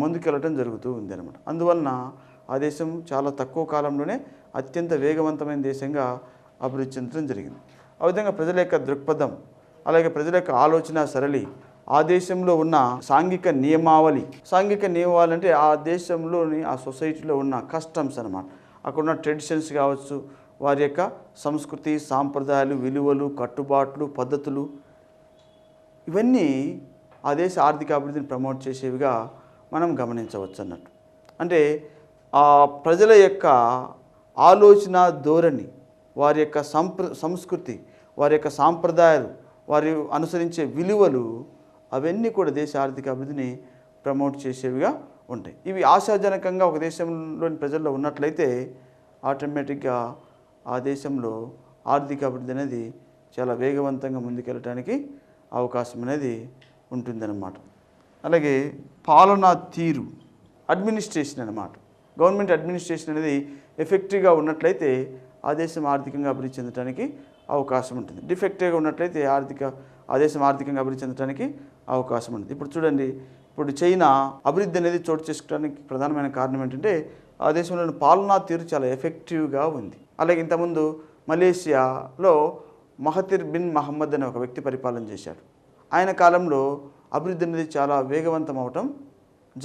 ముందుకెళ్ళటం జరుగుతూ ఉంది అనమాట. అందువలన ఆ దేశం చాలా తక్కువ కాలంలోనే అత్యంత వేగవంతమైన దేశంగా అభివృద్ధి చెందడం జరిగింది. ఆ విధంగా ప్రజల యొక్క దృక్పథం, అలాగే ప్రజల యొక్క ఆలోచన సరళి, ఆ దేశంలో ఉన్న సాంఘిక నియమావళి అంటే ఆ దేశంలోని ఆ సొసైటీలో ఉన్న కస్టమ్స్ అన్నమాట. అక్కడ ఉన్న ట్రెడిషన్స్ కావచ్చు, వారి యొక్క సంస్కృతి, సాంప్రదాయాలు, విలువలు, కట్టుబాట్లు, పద్ధతులు, ఇవన్నీ ఆ దేశ ఆర్థిక అభివృద్ధిని ప్రమోట్ చేసేవిగా మనం గమనించవచ్చు అన్నట్టు. అంటే ఆ ప్రజల యొక్క ఆలోచన ధోరణి, వారి యొక్క సంస్కృతి, వారి యొక్క సాంప్రదాయాలు, వారి అనుసరించే విలువలు, అవన్నీ కూడా దేశ ఆర్థిక అభివృద్ధిని ప్రమోట్ చేసేవిగా ఉంటాయి. ఇవి ఆశాజనకంగా ఒక దేశంలోని ప్రజల్లో ఉన్నట్లయితే ఆటోమేటిక్గా ఆ దేశంలో ఆర్థిక అభివృద్ధి అనేది చాలా వేగవంతంగా ముందుకెళ్ళటానికి అవకాశం అనేది ఉంటుందన్నమాట. అలాగే పాలనా తీరు, అడ్మినిస్ట్రేషన్ అన్నమాట. గవర్నమెంట్ అడ్మినిస్ట్రేషన్ అనేది ఎఫెక్టివ్గా ఉన్నట్లయితే ఆ దేశం ఆర్థికంగా అభివృద్ధి చెందడానికి అవకాశం ఉంటుంది. డిఫెక్టివ్గా ఉన్నట్లయితే ఆ దేశం ఆర్థికంగా అభివృద్ధి చెందడానికి అవకాశం ఉంటుంది. ఇప్పుడు చూడండి, ఇప్పుడు చైనా అభివృద్ధి అనేది చోటు చేసుకోవడానికి ప్రధానమైన కారణం ఏంటంటే ఆ దేశంలోని పాలనా తీరు చాలా ఎఫెక్టివ్గా ఉంది. అలాగే ఇంతకుముందు మలేషియాలో మహతిర్ బిన్ మహమ్మద్ అనే ఒక వ్యక్తి పరిపాలన చేశాడు. ఆయన కాలంలో అభివృద్ధి అనేది చాలా వేగవంతం అవటం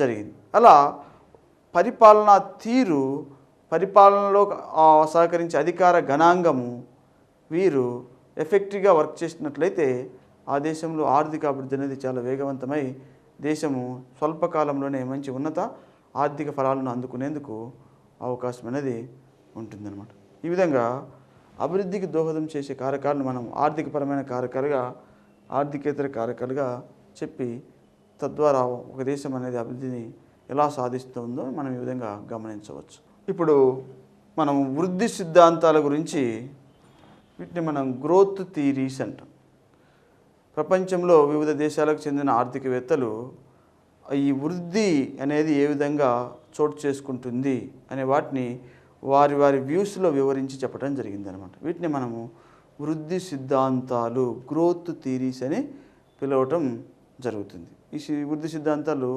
జరిగింది. అలా పరిపాలనా తీరు, పరిపాలనలో సహకరించే అధికార గణాంగము వీరు ఎఫెక్టివ్గా వర్క్ చేసినట్లయితే ఆ దేశంలో ఆర్థిక అభివృద్ధి అనేది చాలా వేగవంతమై దేశము స్వల్పకాలంలోనే మంచి ఉన్నత ఆర్థిక ఫలాలను అందుకునేందుకు అవకాశం అనేది ఉంటుందన్నమాట. ఈ విధంగా అభివృద్ధికి దోహదం చేసే కారకాలను మనం ఆర్థికపరమైన కారకాలుగా, ఆర్థికేతర కారకాలుగా చెప్పి తద్వారా ఒక దేశం అనేది అభివృద్ధిని ఎలా సాధిస్తుందో మనం ఈ విధంగా గమనించవచ్చు. ఇప్పుడు మనం వృద్ధి సిద్ధాంతాల గురించి వీటిని మనం గ్రోత్ థియరీస్ అంటాం. ప్రపంచంలో వివిధ దేశాలకు చెందిన ఆర్థికవేత్తలు ఈ వృద్ధి అనేది ఏ విధంగా చోటు చేసుకుంటుంది అనే వాటిని వారి వారి వ్యూస్లో వివరించి చెప్పడం జరిగిందనమాట. వీటిని మనము వృద్ధి సిద్ధాంతాలు, గ్రోత్ థియరీస్ అని పిలవటం జరుగుతుంది. ఈ వృద్ధి సిద్ధాంతాలు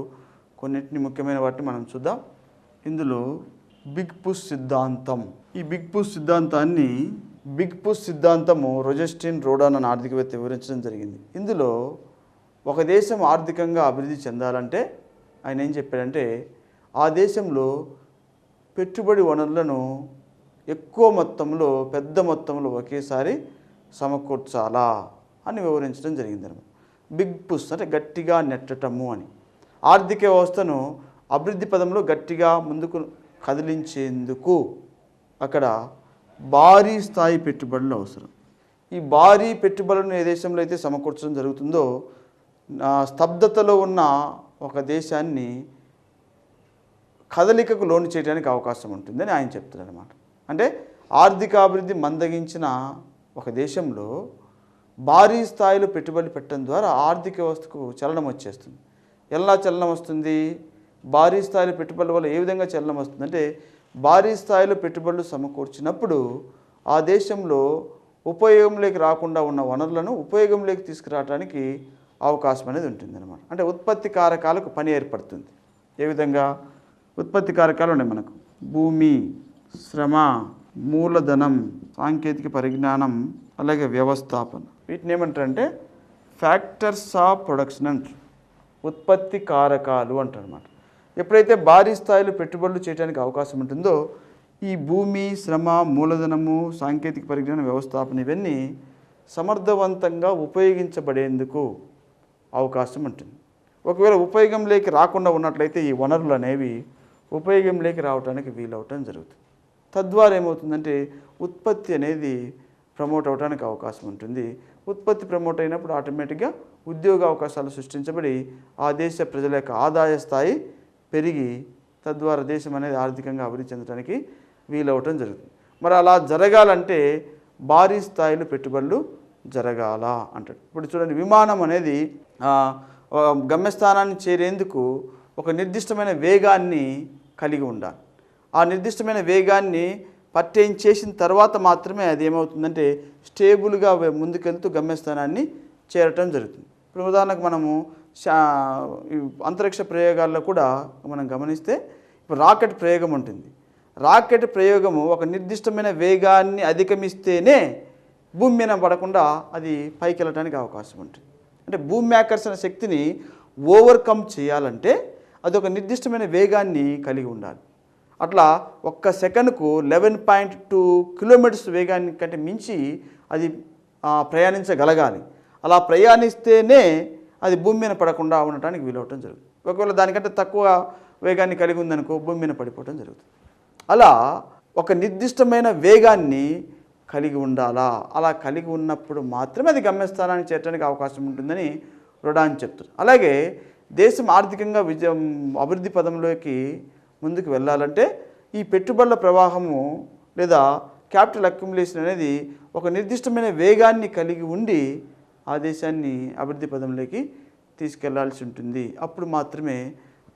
కొన్నిటిని ముఖ్యమైన వాటిని మనం చూద్దాం. ఇందులో బిగ్ పుష్ సిద్ధాంతం. ఈ బిగ్ పుష్ సిద్ధాంతము రోజెస్టిన్ రోడాన్ అనే ఆర్థికవేత్త వివరించడం జరిగింది. ఇందులో ఒక దేశం ఆర్థికంగా అభివృద్ధి చెందాలంటే ఆయన ఏం చెప్పాడంటే ఆ దేశంలో పెట్టుబడి వనరులను ఎక్కువ మొత్తంలో, పెద్ద మొత్తంలో ఒకేసారి సమకూర్చాలా అని వివరించడం జరిగిందన్నమాట. బిగ్ పుష్ అంటే గట్టిగా నెట్టటము అని. ఆర్థిక వ్యవస్థను అభివృద్ధి పదంలో గట్టిగా ముందుకు కదిలించేందుకు అక్కడ భారీ స్థాయి పెట్టుబడులు అవసరం. ఈ భారీ పెట్టుబడులను ఏ దేశంలో అయితే సమకూర్చడం జరుగుతుందో స్తబ్దతలో ఉన్న ఒక దేశాన్ని కదలికకు లోను చేయడానికి అవకాశం ఉంటుందని ఆయన చెప్తున్నారు అన్నమాట. అంటే ఆర్థిక అభివృద్ధి మందగించిన ఒక దేశంలో భారీ స్థాయిలో పెట్టుబడులు పెట్టడం ద్వారా ఆర్థిక వ్యవస్థకు చలనం వచ్చేస్తుంది. ఎలా చలనం వస్తుంది? భారీ స్థాయిలో పెట్టుబడుల వల్ల ఏ విధంగా చలనం వస్తుంది అంటే భారీ స్థాయిలో పెట్టుబడులు సమకూర్చినప్పుడు ఆ దేశంలో ఉపయోగంలోకి రాకుండా ఉన్న వనరులను ఉపయోగంలోకి తీసుకురావడానికి అవకాశం అనేది ఉంటుందన్నమాట. అంటే ఉత్పత్తి కారకాలకు పని ఏర్పడుతుంది. ఏ విధంగా? ఉత్పత్తి కారకాలు ఉన్నాయి మనకు: భూమి, శ్రమ, మూలధనం, సాంకేతిక పరిజ్ఞానం, అలాగే వ్యవస్థాపన. వీటిని ఏమంటారంటే ఫ్యాక్టర్స్ ఆఫ్ ప్రొడక్షన్ అంటారు. ఉత్పత్తి కారకాలు అంటారన్నమాట. ఎప్పుడైతే భారీ స్థాయిలో పెట్టుబడులు చేయడానికి అవకాశం ఉంటుందో ఈ భూమి, శ్రమ, మూలధనము, సాంకేతిక పరిజ్ఞానం, వ్యవస్థాపన ఇవన్నీ సమర్థవంతంగా ఉపయోగించబడేందుకు అవకాశం ఉంటుంది. ఒకవేళ ఉపయోగంలోకి రాకుండా ఉన్నట్లయితే ఈ వనరులు అనేవి ఉపయోగంలోకి రావడానికి వీలవటం జరుగుతుంది. తద్వారా ఏమవుతుందంటే ఉత్పత్తి అనేది ప్రమోట్ అవడానికి అవకాశం ఉంటుంది. ఉత్పత్తి ప్రమోట్ అయినప్పుడు ఆటోమేటిక్గా ఉద్యోగ అవకాశాలు సృష్టించబడి ఆ దేశ ప్రజల యొక్క ఆదాయ స్థాయి పెరిగి తద్వారా దేశం అనేది ఆర్థికంగా అభివృద్ధి చెందడానికి వీలవటం జరుగుతుంది. మరి అలా జరగాలంటే భారీ స్థాయిలో పెట్టుబడులు జరగాల అంటాడు. ఇప్పుడు చూడండి, విమానం అనేది గమ్యస్థానాన్ని చేరేందుకు ఒక నిర్దిష్టమైన వేగాన్ని కలిగి ఉండాలి. ఆ నిర్దిష్టమైన వేగాన్ని పర్టైన్ చేసిన తర్వాత మాత్రమే అది ఏమవుతుందంటే స్టేబుల్గా ముందుకెళ్తూ గమ్యస్థానాన్ని చేరటం జరుగుతుంది. ఇప్పుడు ఉదాహరణకు మనము అంతరిక్ష ప్రయోగాల్లో కూడా మనం గమనిస్తే ఇప్పుడు రాకెట్ ప్రయోగం ఉంటుంది. రాకెట్ ప్రయోగము ఒక నిర్దిష్టమైన వేగాన్ని అధిగమిస్తేనే భూమి మీద పడకుండా అది పైకి వెళ్ళడానికి అవకాశం ఉంటుంది. అంటే భూమి ఆకర్షణ శక్తిని ఓవర్కమ్ చేయాలంటే అది ఒక నిర్దిష్టమైన వేగాన్ని కలిగి ఉండాలి. అట్లా ఒక్క సెకనుకు 11.2 కిలోమీటర్స్ వేగాన్ని కంటే మించి అది ప్రయాణించగలగాలి. అలా ప్రయాణిస్తేనే అది భూమి మీద పడకుండా ఉండటానికి వీలవటం జరుగుతుంది. ఒకవేళ దానికంటే తక్కువ వేగాన్ని కలిగి ఉందనుకో భూమి మీద పడిపోవటం జరుగుతుంది. అలా ఒక నిర్దిష్టమైన వేగాన్ని కలిగి ఉండాలా. అలా కలిగి ఉన్నప్పుడు మాత్రమే అది గమ్యస్థానానికి చేరడానికి అవకాశం ఉంటుందని రోడాన్ చెప్తారు. అలాగే దేశం ఆర్థికంగా అభివృద్ధి పదంలోకి ముందుకు వెళ్ళాలంటే ఈ పెట్టుబడుల ప్రవాహము లేదా క్యాపిటల్ అక్యుములేషన్ అనేది ఒక నిర్దిష్టమైన వేగాన్ని కలిగి ఉండి ఆ దేశాన్ని అభివృద్ధి పదంలోకి తీసుకెళ్లాల్సి ఉంటుంది. అప్పుడు మాత్రమే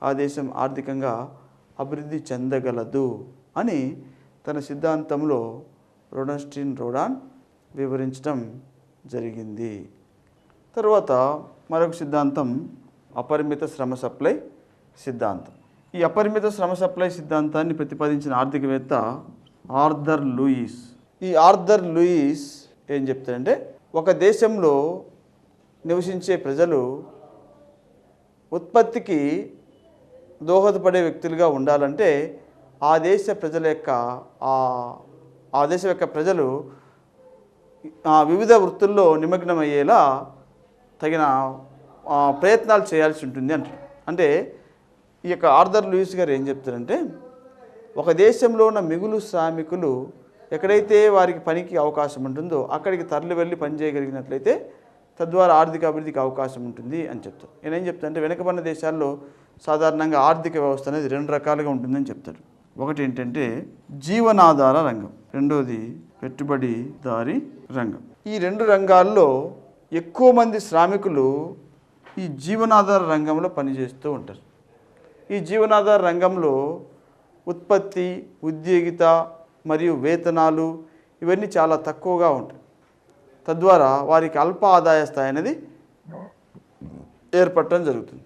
ఆ దేశం ఆర్థికంగా అభివృద్ధి చెందగలదు అని తన సిద్ధాంతంలో రోజెస్టిన్ రోడాన్ వివరించడం జరిగింది. తర్వాత మరొక సిద్ధాంతం అపరిమిత శ్రమ సప్లై సిద్ధాంతం. ఈ అపరిమిత శ్రమ సప్లై సిద్ధాంతాన్ని ప్రతిపాదించిన ఆర్థికవేత్త ఆర్థర్ లూయిస్. ఈ ఆర్థర్ లూయిస్ ఏం చెప్తారంటే ఒక దేశంలో నివసించే ప్రజలు ఉత్పత్తికి దోహదపడే వ్యక్తులుగా ఉండాలంటే ఆ దేశ ప్రజల యొక్క ఆ దేశం యొక్క ప్రజలు వివిధ వృత్తుల్లో నిమగ్నమయ్యేలా తగిన ప్రయత్నాలు చేయాల్సి ఉంటుంది అంటారు. అంటే ఈ యొక్క ఆర్థర్ లూయిస్ గారు ఏం చెప్తారంటే ఒక దేశంలో ఉన్న మిగులు శ్రామికులు ఎక్కడైతే వారికి పనికి అవకాశం ఉంటుందో అక్కడికి తరలి వెళ్ళి పనిచేయగలిగినట్లయితే తద్వారా ఆర్థిక అభివృద్ధికి అవకాశం ఉంటుంది అని చెప్తారు. నేనేం చెప్తానంటే వెనుకబడిన దేశాల్లో సాధారణంగా ఆర్థిక వ్యవస్థ అనేది 2 రకాలుగా ఉంటుందని చెప్తాడు. ఒకటి ఏంటంటే జీవనాధార రంగం, రెండోది పెట్టుబడిదారీ రంగం. ఈ రెండు రంగాల్లో ఎక్కువ మంది శ్రామికులు ఈ జీవనాధార రంగంలో పనిచేస్తూ ఉంటారు. ఈ జీవనాధార రంగంలో ఉత్పత్తి, ఉద్యోగిత మరియు వేతనాలు ఇవన్నీ చాలా తక్కువగా ఉంటాయి. తద్వారా వారికి అల్ప ఆదాయ స్థాయి అనేది ఏర్పడటం జరుగుతుంది.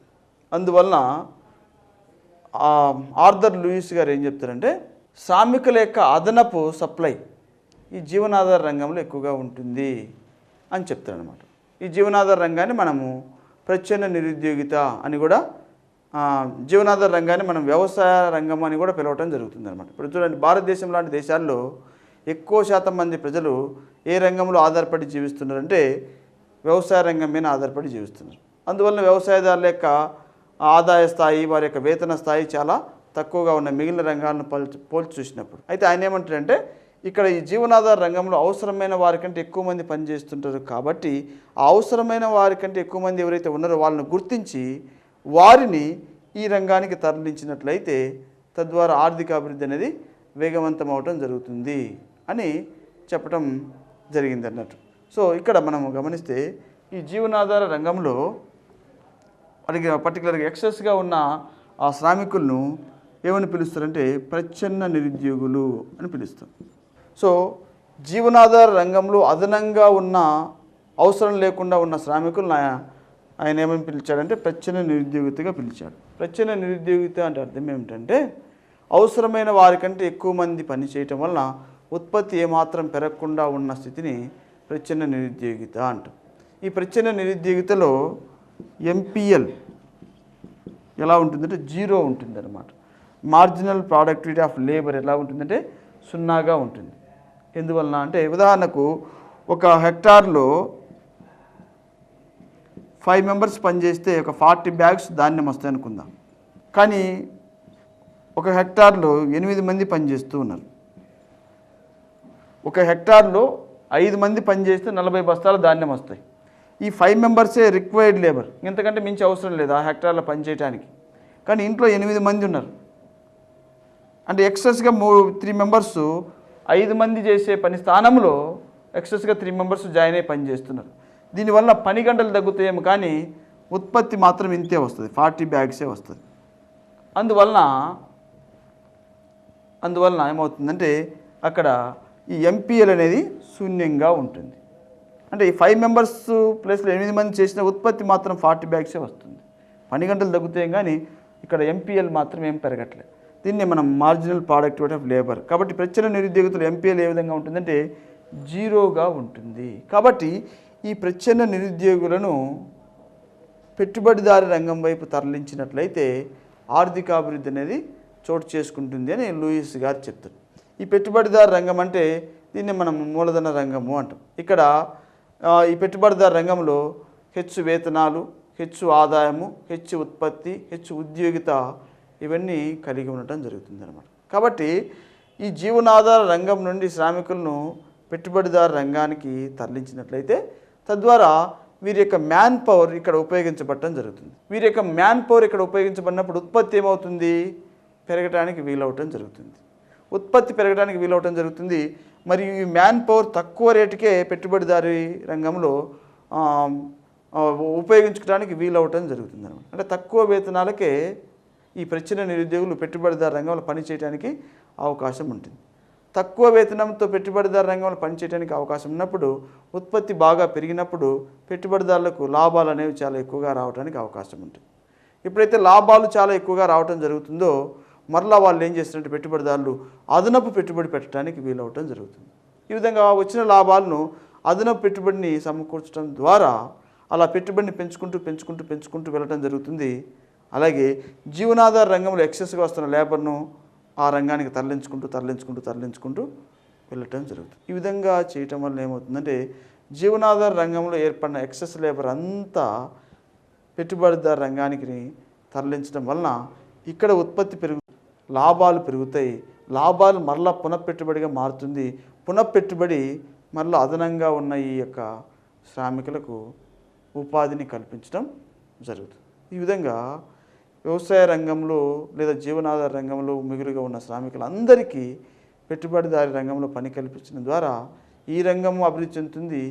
అందువలన ఆర్థర్ లూయిస్ గారు ఏం చెప్తారంటే శ్రామికుల యొక్క అదనపు సప్లై ఈ జీవనాధార రంగంలో ఎక్కువగా ఉంటుంది అని చెప్తారనమాట. ఈ జీవనాధార రంగాన్ని మనము ప్రచ్ఛన్న నిరుద్యోగిత అని కూడా, జీవనాధార రంగాన్ని మనం వ్యవసాయ రంగం అని కూడా పిలవటం జరుగుతుంది అనమాట. ఇప్పుడు చూడండి, భారతదేశం లాంటి దేశాల్లో ఎక్కువ శాతం మంది ప్రజలు ఏ రంగంలో ఆధారపడి జీవిస్తున్నారంటే వ్యవసాయ రంగం మీద ఆధారపడి జీవిస్తున్నారు. అందువల్ల వ్యవసాయదారుల యొక్క ఆదాయ స్థాయి, వారి యొక్క వేతన స్థాయి చాలా తక్కువగా ఉన్న మిగిలిన రంగాలను పోల్చి చూసినప్పుడు. అయితే ఆయన ఏమంటారంటే ఇక్కడ ఈ జీవనాధార రంగంలో అవసరమైన వారికంటే ఎక్కువ మంది పనిచేస్తుంటారు కాబట్టి ఆ అవసరమైన వారికంటే ఎక్కువ మంది ఎవరైతే ఉన్నారో వాళ్ళని గుర్తించి వారిని ఈ రంగానికి తరలించినట్లయితే తద్వారా ఆర్థిక అభివృద్ధి అనేది వేగవంతం అవటం జరుగుతుంది అని చెప్పడం జరిగింది అన్నట్టు. సో ఇక్కడ మనము గమనిస్తే ఈ జీవనాధార రంగంలో వారికి పర్టికులర్గా ఎక్సెస్గా ఉన్న ఆ శ్రామికులను ఏమని పిలుస్తారంటే ప్రచ్ఛన్న నిరుద్యోగులు అని పిలుస్తాం. సో జీవనాధార రంగంలో అదనంగా ఉన్న అవసరం లేకుండా ఉన్న శ్రామికులను ఆయన ఏమని పిలిచాడంటే ప్రచ్ఛన్న నిరుద్యోగితగా పిలిచాడు. ప్రచ్ఛన్న నిరుద్యోగిత అంటే అర్థం ఏమిటంటే అవసరమైన వారికంటే ఎక్కువ మంది పని చేయటం వలన ఉత్పత్తి ఏమాత్రం పెరగకుండా ఉన్న స్థితిని ప్రచ్ఛన్న నిరుద్యోగిత అంటాం. ఈ ప్రచ్ఛన్న నిరుద్యోగితలో ఎంపీఎల్ ఎలా ఉంటుందంటే 0 ఉంటుంది అన్నమాట. మార్జినల్ ప్రొడక్టివిటీ ఆఫ్ లేబర్ ఎలా ఉంటుందంటే 0గా ఉంటుంది. ఎందువలన అంటే ఉదాహరణకు ఒక హెక్టార్లో 5 మెంబర్స్ పనిచేస్తే ఒక 40 బ్యాగ్స్ ధాన్యం వస్తాయి అనుకుందాం. కానీ ఒక హెక్టార్లో 8 మంది పనిచేస్తూ ఉన్నారు. ఒక హెక్టార్లో 5 మంది పనిచేస్తే 40 బస్తాల ధాన్యం వస్తాయి. ఈ 5 మెంబర్సే రిక్వైర్డ్ లేబర్, ఇంతకంటే మించి అవసరం లేదు ఆ హెక్టార్లో పనిచేయడానికి. కానీ ఇంట్లో 8 మంది ఉన్నారు అంటే ఎక్సెస్గా 3 మెంబర్స్ 5 మంది చేసే పని స్థానంలో ఎక్సెస్గా 3 మెంబర్స్ జాయిన్ అయ్యి పని చేస్తున్నారు. దీనివల్ల పని గంటలు తగ్గుతాయేమో కానీ ఉత్పత్తి మాత్రం ఇంతే వస్తుంది, 40 బ్యాగ్సే వస్తుంది. అందువలన ఏమవుతుందంటే అక్కడ ఈ ఎంపీఎల్ అనేది శూన్యంగా ఉంటుంది. అంటే ఈ 5 మెంబర్స్ ప్లస్లో 8 మంది చేసిన ఉత్పత్తి మాత్రం 40 బ్యాగ్సే వస్తుంది. పని గంటలు తగ్గుతాయి కానీ ఇక్కడ ఎంపీఎల్ మాత్రం ఏం పెరగట్లేదు. దీన్ని మనం మార్జినల్ ప్రొడక్టివిటీ ఆఫ్ లేబర్. కాబట్టి ప్రచ్ఛన్న నిరుద్యోగితలు ఎంపీఎల్ ఏ విధంగా ఉంటుందంటే 0గా ఉంటుంది. కాబట్టి ఈ ప్రచ్ఛన్న నిరుద్యోగులను పెట్టుబడిదారీ రంగం వైపు తరలించినట్లయితే ఆర్థికాభివృద్ధి అనేది చోటు చేసుకుంటుంది అని లూయిస్ గారు చెప్తారు. ఈ పెట్టుబడిదారీ రంగం అంటే దీన్ని మనం మూలధన రంగము అంటాం. ఇక్కడ ఈ పెట్టుబడిదారీ రంగంలో హెచ్చు వేతనాలు, హెచ్చు ఆదాయము, హెచ్చు ఉత్పత్తి, హెచ్చు ఉద్యోగిత ఇవన్నీ కలిగి ఉండటం జరుగుతుంది అన్నమాట. కాబట్టి ఈ జీవనాధార రంగం నుండి శ్రామికులను పెట్టుబడిదారు రంగానికి తరలించినట్లయితే తద్వారా వీరి యొక్క మ్యాన్ పవర్ ఇక్కడ ఉపయోగించబడటం జరుగుతుంది. వీరి యొక్క మ్యాన్ పవర్ ఇక్కడ ఉపయోగించబడినప్పుడు ఉత్పత్తి ఏమవుతుంది? పెరగడానికి వీలవటం జరుగుతుంది. ఉత్పత్తి పెరగడానికి వీలవటం జరుగుతుంది. మరియు ఈ మ్యాన్ పవర్ తక్కువ రేటుకే పెట్టుబడిదారీ రంగంలో ఉపయోగించుకోవడానికి వీలవటం జరుగుతుంది అన్నమాట. అంటే తక్కువ వేతనాలకే ఈ ప్రచ్ఛన్న నిరుద్యోగులు పెట్టుబడిదారు రంగంలో పనిచేయడానికి అవకాశం ఉంటుంది. తక్కువ వేతనంతో పెట్టుబడిదారు రంగంలో పనిచేయడానికి అవకాశం ఉన్నప్పుడు, ఉత్పత్తి బాగా పెరిగినప్పుడు పెట్టుబడిదారులకు లాభాలు అనేవి చాలా ఎక్కువగా రావడానికి అవకాశం ఉంటుంది. ఎప్పుడైతే లాభాలు చాలా ఎక్కువగా రావటం జరుగుతుందో మరలా వాళ్ళు ఏం చేస్తారంటే పెట్టుబడిదారులు అదనపు పెట్టుబడి పెట్టడానికి వీలవటం జరుగుతుంది. ఈ విధంగా వచ్చిన లాభాలను అదనపు పెట్టుబడిని సమకూర్చడం ద్వారా అలా పెట్టుబడిని పెంచుకుంటూ వెళ్ళటం జరుగుతుంది. అలాగే జీవనాధార రంగంలో ఎక్సెస్గా వస్తున్న లేబర్ను ఆ రంగానికి తరలించుకుంటూ వెళ్ళటం జరుగుతుంది. ఈ విధంగా చేయటం వల్ల ఏమవుతుందంటే జీవనాధార రంగంలో ఏర్పడిన ఎక్సెస్ లేబర్ అంతా పెట్టుబడిదారు రంగానికి తరలించడం వలన ఇక్కడ ఉత్పత్తి లాభాలు పెరుగుతాయి. లాభాలు మరలా పునఃపెట్టుబడిగా మారుతుంది. పునఃపెట్టుబడి మరలా అదనంగా ఉన్న ఈ యొక్క శ్రామికులకు ఉపాధిని కల్పించడం జరుగుతుంది. ఈ విధంగా వ్యవసాయ రంగంలో లేదా జీవనాధార రంగంలో మిగులుగా ఉన్న శ్రామికులందరికీ పెట్టుబడిదారి రంగంలో పని కల్పించడం ద్వారా ఈ రంగము అభివృద్ధి చెందుతుంది,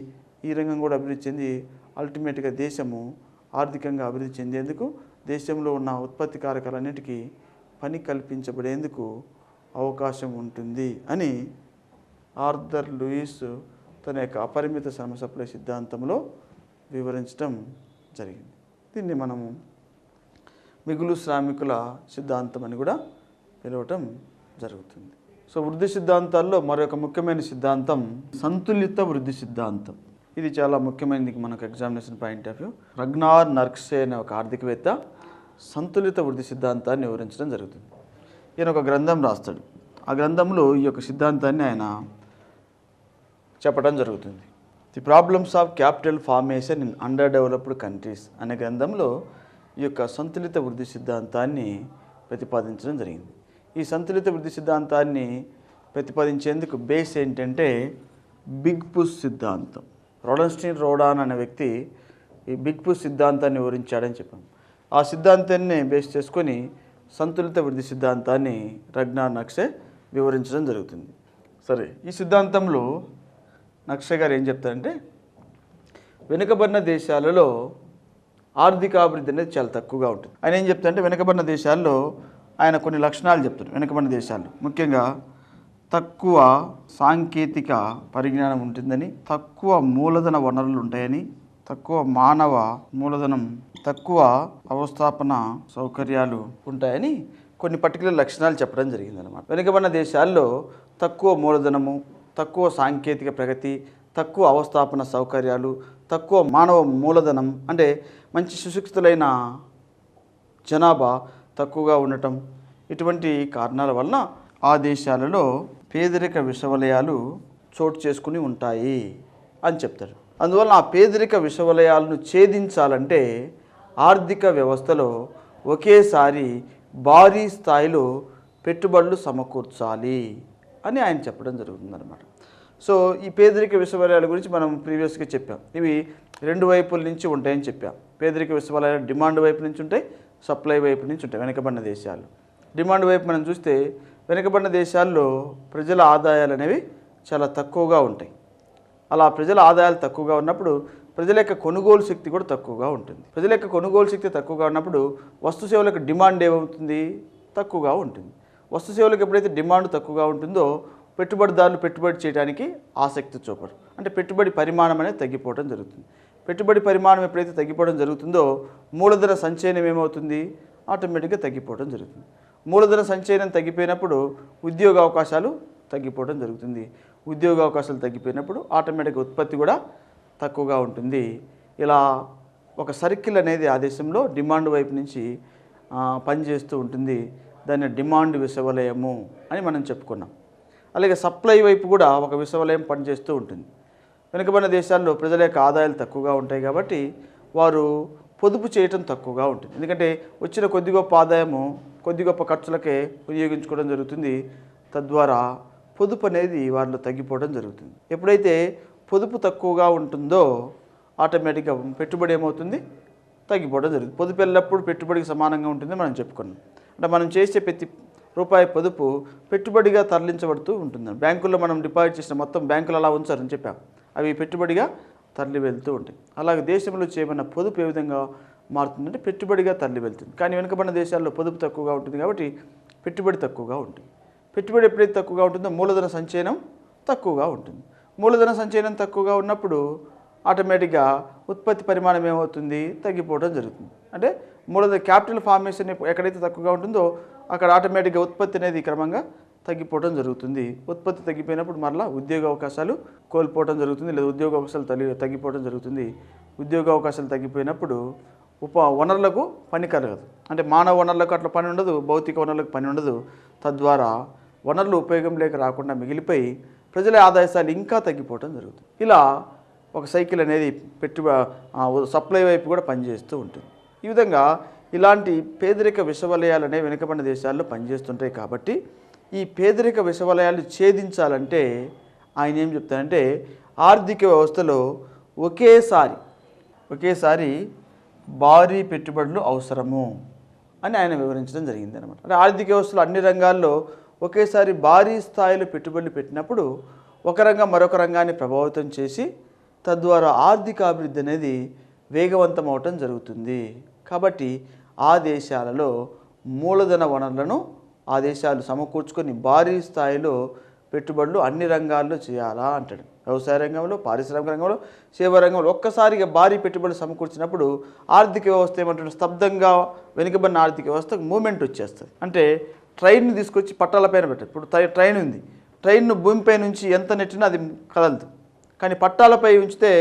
ఈ రంగం కూడా అభివృద్ధి చెంది అల్టిమేట్గా దేశము ఆర్థికంగా అభివృద్ధి చెందేందుకు, దేశంలో ఉన్న ఉత్పత్తి కారకాలన్నిటికీ పని కల్పించబడేందుకు అవకాశం ఉంటుంది అని ఆర్థర్ లూయిస్ తన యొక్క అపరిమిత శ్రమ సప్లై సిద్ధాంతంలో వివరించడం జరిగింది. దీన్ని మనము మిగులు శ్రామికుల సిద్ధాంతం అని కూడా పిలవటం జరుగుతుంది. సో వృద్ధి సిద్ధాంతాల్లో మరొక ముఖ్యమైన సిద్ధాంతం సంతులిత వృద్ధి సిద్ధాంతం. ఇది చాలా ముఖ్యమైనది మనకు ఎగ్జామినేషన్ పాయింట్ ఆఫ్ వ్యూ. రగ్నార్ నర్క్సే అనే ఒక ఆర్థికవేత్త సంతులిత వృద్ధి సిద్ధాంతాన్ని వివరించడం జరుగుతుంది. ఈయన ఒక గ్రంథం రాస్తాడు. ఆ గ్రంథంలో ఈ యొక్క సిద్ధాంతాన్ని ఆయన చెప్పడం జరుగుతుంది. The problems of capital formation in under developed countries అనే గ్రంథంలో ఈ యొక్క సంతులిత వృద్ధి సిద్ధాంతాన్ని ప్రతిపాదించడం జరిగింది. ఈ సంతులిత వృద్ధి సిద్ధాంతాన్ని ప్రతిపాదించేందుకు బేస్ ఏంటంటే బిగ్ పుష్ సిద్ధాంతం. రోడన్స్టీన్ రోడాన్ అనే వ్యక్తి ఈ బిగ్ పుష్ సిద్ధాంతాన్ని వివరించాడని చెప్పాం. ఆ సిద్ధాంతాన్ని బేస్ చేసుకొని సంతులిత వృద్ధి సిద్ధాంతాన్ని రగ్నార్ నర్క్సే వివరించడం జరుగుతుంది. సరే, ఈ సిద్ధాంతంలో నర్క్సే గారు ఏం చెప్తారంటే వెనుకబడిన దేశాలలో ఆర్థికాభివృద్ధి అనేది చాలా తక్కువగా ఉంటుంది. ఆయన ఏం చెప్తారంటే వెనుకబడిన దేశాల్లో ఆయన కొన్ని లక్షణాలు చెప్తారు. వెనుకబడిన దేశాల్లో ముఖ్యంగా తక్కువ సాంకేతిక పరిజ్ఞానం ఉంటుందని, తక్కువ మూలధన వనరులు ఉంటాయని, తక్కువ మానవ మూలధనం, తక్కువ అవస్థాపన సౌకర్యాలు ఉంటాయని కొన్ని పర్టికులర్ లక్షణాలు చెప్పడం జరిగిందనమాట. వెనుకబడిన దేశాల్లో తక్కువ మూలధనము, తక్కువ సాంకేతిక ప్రగతి, తక్కువ అవస్థాపన సౌకర్యాలు, తక్కువ మానవ మూలధనం అంటే మంచి సుశిక్షితులైన జనాభా తక్కువగా ఉండటం, ఇటువంటి కారణాల వలన ఆ దేశాలలో పేదరిక విషవలయాలు చోటు చేసుకుని ఉంటాయి అని చెప్తారు. అందువల్ల ఆ పేదరిక విషవలయాలను ఛేదించాలంటే ఆర్థిక వ్యవస్థలో ఒకేసారి భారీ స్థాయిలో పెట్టుబడులు సమకూర్చాలి అని ఆయన చెప్పడం జరుగుతుందన్నమాట. సో ఈ పేదరిక విషవలయాల గురించి మనం ప్రీవియస్గా చెప్పాం. ఇవి రెండు వైపుల నుంచి ఉంటాయని చెప్పాం. పేదరిక విషవలయాలు డిమాండ్ వైపు నుంచి ఉంటాయి, సప్లై వైపు నుంచి ఉంటాయి. వెనుకబడిన దేశాలు డిమాండ్ వైపు మనం చూస్తే వెనుకబడిన దేశాల్లో ప్రజల ఆదాయాలు అనేవి చాలా తక్కువగా ఉంటాయి. అలా ప్రజల ఆదాయాలు తక్కువగా ఉన్నప్పుడు ప్రజల యొక్క కొనుగోలు శక్తి కూడా తక్కువగా ఉంటుంది. ప్రజల యొక్క కొనుగోలు శక్తి తక్కువగా ఉన్నప్పుడు వస్తు సేవలకు డిమాండ్ ఏమవుతుంది? తక్కువగా ఉంటుంది. వస్తు సేవలకు ఎప్పుడైతే డిమాండ్ తక్కువగా ఉంటుందో పెట్టుబడిదారులు పెట్టుబడి చేయడానికి ఆసక్తి చూపరు. అంటే పెట్టుబడి పరిమాణం అనేది తగ్గిపోవడం జరుగుతుంది. పెట్టుబడి పరిమాణం ఎప్పుడైతే తగ్గిపోవడం జరుగుతుందో మూలధన సంచయనం ఏమవుతుంది? ఆటోమేటిక్గా తగ్గిపోవడం జరుగుతుంది. మూలధన సంచయనం తగ్గిపోయినప్పుడు ఉద్యోగ అవకాశాలు తగ్గిపోవడం జరుగుతుంది. ఉద్యోగ అవకాశాలు తగ్గిపోయినప్పుడు ఆటోమేటిక్గా ఉత్పత్తి కూడా తక్కువగా ఉంటుంది. ఇలా ఒక సర్కిల్ అనేది ఆ దేశంలో డిమాండ్ వైపు నుంచి పనిచేస్తూ ఉంటుంది. దాన్ని డిమాండ్ విషవలయము అని మనం చెప్పుకున్నాం. అలాగే సప్లై వైపు కూడా ఒక విషవలయం పనిచేస్తూ ఉంటుంది. వెనుకబడిన దేశాల్లో ప్రజల యొక్క ఆదాయాలు తక్కువగా ఉంటాయి కాబట్టి వారు పొదుపు చేయటం తక్కువగా ఉంటుంది. ఎందుకంటే వచ్చిన కొద్ది గొప్ప ఆదాయము కొద్ది గొప్ప ఖర్చులకే వినియోగించుకోవడం జరుగుతుంది. తద్వారా పొదుపు అనేది వారిలో తగ్గిపోవడం జరుగుతుంది. ఎప్పుడైతే పొదుపు తక్కువగా ఉంటుందో ఆటోమేటిక్గా పెట్టుబడి ఏమవుతుంది? తగ్గిపోవడం జరుగుతుంది. పొదుపు ఎల్లప్పుడు పెట్టుబడికి సమానంగా ఉంటుంది మనం చెప్పుకున్నాం. అంటే మనం చేసే ప్రతి రూపాయి పొదుపు పెట్టుబడిగా తరలించబడుతూ ఉంటుంది. బ్యాంకుల్లో మనం డిపాజిట్ చేసిన మొత్తం బ్యాంకులు అలా ఉంచారని చెప్పాం, అవి పెట్టుబడిగా తరలి వెళ్తూ ఉంటాయి. అలాగే దేశంలో చేయబడిన పొదుపు ఏ విధంగా మారుతుందంటే పెట్టుబడిగా తరలి వెళ్తుంది. కానీ వెనుకబడిన దేశాల్లో పొదుపు తక్కువగా ఉంటుంది కాబట్టి పెట్టుబడి తక్కువగా ఉంటుంది. పెట్టుబడి ఎప్పుడైతే తక్కువగా ఉంటుందో మూలధన సంచయనం తక్కువగా ఉంటుంది. మూలధన సంచయనం తక్కువగా ఉన్నప్పుడు ఆటోమేటిక్గా ఉత్పత్తి పరిమాణం ఏమవుతుంది? తగ్గిపోవడం జరుగుతుంది. అంటే మూలధన క్యాపిటల్ ఫార్మేషన్ ఎక్కడైతే తక్కువగా ఉంటుందో అక్కడ ఆటోమేటిక్గా ఉత్పత్తి అనేది క్రమంగా తగ్గిపోవడం జరుగుతుంది. ఉత్పత్తి తగ్గిపోయినప్పుడు మరలా ఉద్యోగ అవకాశాలు కోల్పోవడం జరుగుతుంది, లేదా ఉద్యోగ అవకాశాలు తగ్గిపోవడం జరుగుతుంది. ఉద్యోగ అవకాశాలు తగ్గిపోయినప్పుడు వనరులకు పని కలగదు. అంటే మానవ వనరులకు అట్లా పని ఉండదు, భౌతిక వనరులకు పని ఉండదు. తద్వారా వనరులు ఉపయోగం లేక రాకుండా మిగిలిపోయి ప్రజల ఆదాయాలు ఇంకా తగ్గిపోవడం జరుగుతుంది. ఇలా ఒక సైకిల్ అనేది సప్లై వైపు కూడా పనిచేస్తూ ఉంటుంది. ఈ విధంగా ఇలాంటి పేదరిక విషవలయాలు అనేవి వెనుకబడిన దేశాల్లో పనిచేస్తుంటాయి. కాబట్టి ఈ పేదరిక విషవలయాలు ఛేదించాలంటే ఆయన ఏం చెప్తారంటే ఆర్థిక వ్యవస్థలో ఒకేసారి భారీ పెట్టుబడులు అవసరము అని ఆయన వివరించడం జరిగింది అనమాట. అంటే ఆర్థిక వ్యవస్థలో అన్ని రంగాల్లో ఒకేసారి భారీ స్థాయిలో పెట్టుబడులు పెట్టినప్పుడు ఒక రంగం మరొక రంగాన్ని ప్రభావితం చేసి తద్వారా ఆర్థిక అభివృద్ధి అనేది వేగవంతం అవటం జరుగుతుంది. కాబట్టి ఆ దేశాలలో మూలధన వనరులను ఆ దేశాలు సమకూర్చుకొని భారీ స్థాయిలో పెట్టుబడులు అన్ని రంగాల్లో చేయాలా అంటాడు. వ్యవసాయ రంగంలో, పారిశ్రామిక రంగంలో, సేవా రంగంలో ఒక్కసారిగా భారీ పెట్టుబడులు సమకూర్చినప్పుడు ఆర్థిక వ్యవస్థ ఏమంటుంది, స్తబ్దంగా వెనుకబడిన ఆర్థిక వ్యవస్థకు మూమెంట్ వచ్చేస్తుంది. అంటే ట్రైన్ని తీసుకొచ్చి పట్టాలపైన పెట్టారు. ఇప్పుడు ట్రైన్ ఉంది, ట్రైన్ను భూమిపై నుంచి ఎంత నెట్టినా అది కదలదు. కానీ పట్టాలపై ఉంచితే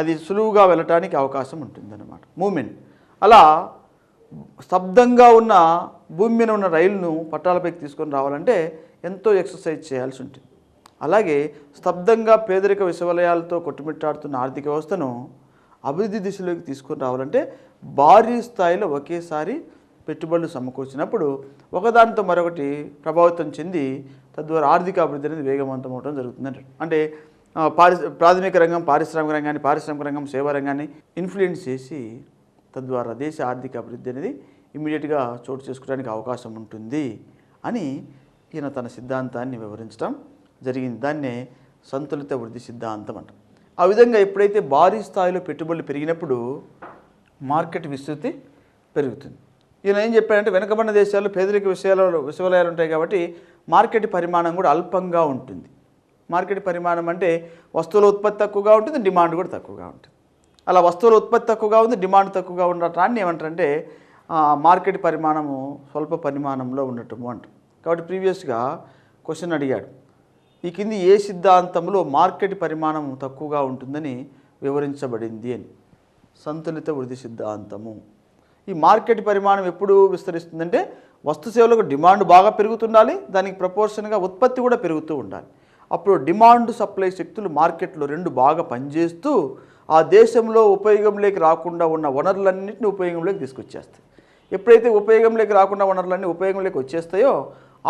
అది సులువుగా వెళ్ళటానికి అవకాశం ఉంటుందన్నమాట, మూమెంట్. అలా స్తబ్దంగా ఉన్న భూమి మీద ఉన్న రైలును పట్టాలపైకి తీసుకొని రావాలంటే ఎంతో ఎక్సర్సైజ్ చేయాల్సి ఉంటుంది. అలాగే స్తబ్దంగా పేదరిక విషవలయాలతో కొట్టుమిట్టాడుతున్న ఆర్థిక వ్యవస్థను అభివృద్ధి దిశలోకి తీసుకొని రావాలంటే భారీ స్థాయిలో ఒకేసారి పెట్టుబడులు సమకూర్చినప్పుడు ఒకదానితో మరొకటి ప్రభావితం చెంది తద్వారా ఆర్థిక అభివృద్ధి అనేది వేగవంతం అవడం జరుగుతుంది. అంటే ప్రాథమిక రంగం పారిశ్రామిక రంగాన్ని, పారిశ్రామిక రంగం సేవా రంగాన్ని ఇన్ఫ్లుయెన్స్ చేసి తద్వారా దేశ ఆర్థిక అభివృద్ధి అనేది ఇమ్మీడియట్గా చోటు చేసుకోవడానికి అవకాశం ఉంటుంది అని ఈయన తన సిద్ధాంతాన్ని వివరించడం జరిగింది. దాన్నే సంతులిత వృద్ధి సిద్ధాంతం అంటాం. ఆ విధంగా ఎప్పుడైతే భారీ స్థాయిలో పెట్టుబడులు పెరిగినప్పుడు మార్కెట్ విస్తృతి పెరుగుతుంది. ఈయన ఏం చెప్పాడంటే వెనుకబడిన దేశాల్లో పేదరిక విషవలయాలు ఉంటాయి కాబట్టి మార్కెట్ పరిమాణం కూడా అల్పంగా ఉంటుంది. మార్కెట్ పరిమాణం అంటే వస్తువుల ఉత్పత్తి తక్కువగా ఉంటుంది, డిమాండ్ కూడా తక్కువగా ఉంటుంది. అలా వస్తువుల ఉత్పత్తి తక్కువగా ఉంది, డిమాండ్ తక్కువగా ఉండటాన్ని ఏమంటారంటే మార్కెట్ పరిమాణము స్వల్ప పరిమాణంలో ఉండటము అంటారు. కాబట్టి ప్రీవియస్గా క్వశ్చన్ అడిగాడు, ఈ కింది ఏ సిద్ధాంతంలో మార్కెట్ పరిమాణం తక్కువగా ఉంటుందని వివరించబడింది అని. సంతులిత వృద్ధి సిద్ధాంతము. ఈ మార్కెట్ పరిమాణం ఎప్పుడు విస్తరిస్తుందంటే వస్తు సేవలకు డిమాండ్ బాగా పెరుగుతుండాలి, దానికి ప్రపోర్షన్గా ఉత్పత్తి కూడా పెరుగుతూ ఉండాలి. అప్పుడు డిమాండ్ సప్లై శక్తులు మార్కెట్లో రెండు బాగా పనిచేస్తూ ఆ దేశంలో ఉపయోగంలోకి రాకుండా ఉన్న వనరులన్నింటినీ ఉపయోగంలోకి తీసుకొచ్చేస్తాయి. ఎప్పుడైతే ఉపయోగంలోకి రాకుండా వనరులన్నీ ఉపయోగంలోకి వచ్చేస్తాయో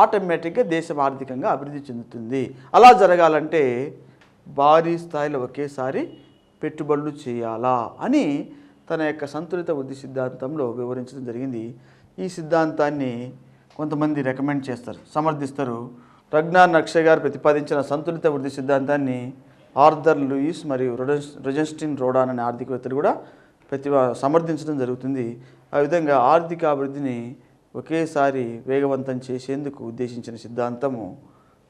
ఆటోమేటిక్గా దేశం ఆర్థికంగా అభివృద్ధి చెందుతుంది. అలా జరగాలంటే భారీ స్థాయిలో ఒకేసారి పెట్టుబడులు చేయాలా అని తన యొక్క సంతులిత వృద్ధి సిద్ధాంతంలో వివరించడం జరిగింది. ఈ సిద్ధాంతాన్ని కొంతమంది రికమెండ్ చేస్తారు, సమర్థిస్తారు. రగ్నార్ నక్షే గారు ప్రతిపాదించిన సంతులిత వృద్ధి సిద్ధాంతాన్ని ఆర్థర్ లూయిస్ మరియు రొజెన్స్టీన్ రోడాన్ అనే ఆర్థికవేత్తలు కూడా సమర్థించడం జరుగుతుంది. ఆ విధంగా ఆర్థిక అభివృద్ధిని ఒకేసారి వేగవంతం చేసేందుకు ఉద్దేశించిన సిద్ధాంతము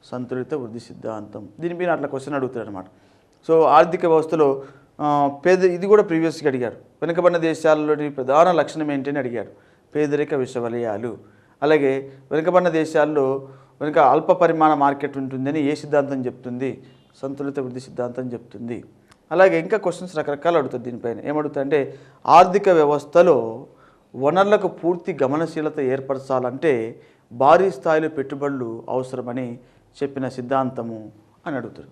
సంతులిత వృద్ధి సిద్ధాంతం. దీనిపైన అట్లా క్వశ్చన్ అడుగుతాడు అనమాట. సో ఆర్థిక వ్యవస్థలో ఇది కూడా ప్రీవియస్గా అడిగాడు. వెనుకబడిన దేశాల్లోని ప్రధాన లక్షణం ఏంటని అడిగాడు. పేదరిక విషవలయాలు. అలాగే వెనుకబడిన దేశాల్లో అల్ప పరిమాణ మార్కెట్ ఉంటుందని ఏ సిద్ధాంతం చెప్తుంది? సంతులిత వృద్ధి సిద్ధాంతం చెప్తుంది. అలాగే ఇంకా క్వశ్చన్స్ రకరకాలు అడుగుతుంది దీనిపైన. ఏమడుగుతాయంటే ఆర్థిక వ్యవస్థలో వనరులకు పూర్తి గమనశీలత ఏర్పరచాలంటే భారీ స్థాయిలో పెట్టుబడులు అవసరమని చెప్పిన సిద్ధాంతము అని అడుగుతారు.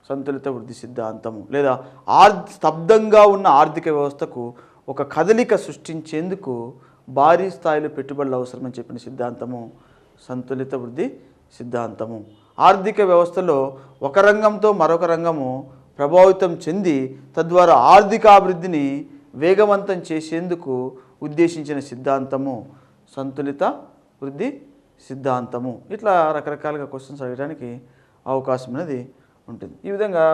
సంతులిత వృద్ధి సిద్ధాంతము. లేదా స్తబ్దంగా ఉన్న ఆర్థిక వ్యవస్థకు ఒక కదలిక సృష్టించేందుకు భారీ స్థాయిలో పెట్టుబడులు అవసరమని చెప్పిన సిద్ధాంతము సంతులిత వృద్ధి సిద్ధాంతము. ఆర్థిక వ్యవస్థలో ఒక రంగంతో మరొక రంగము ప్రభావితం చెంది తద్వారా ఆర్థికాభివృద్ధిని వేగవంతం చేసేందుకు ఉద్దేశించిన సిద్ధాంతము సంతులిత వృద్ధి సిద్ధాంతము. ఇట్లా రకరకాలుగా క్వశ్చన్స్ అడగడానికి అవకాశం అనేది ఉంటుంది. ఈ విధంగా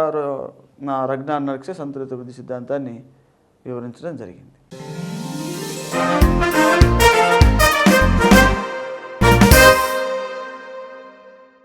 రగ్నార్ నక్షే సంతులిత వృద్ధి సిద్ధాంతాన్ని వివరించడం జరిగింది.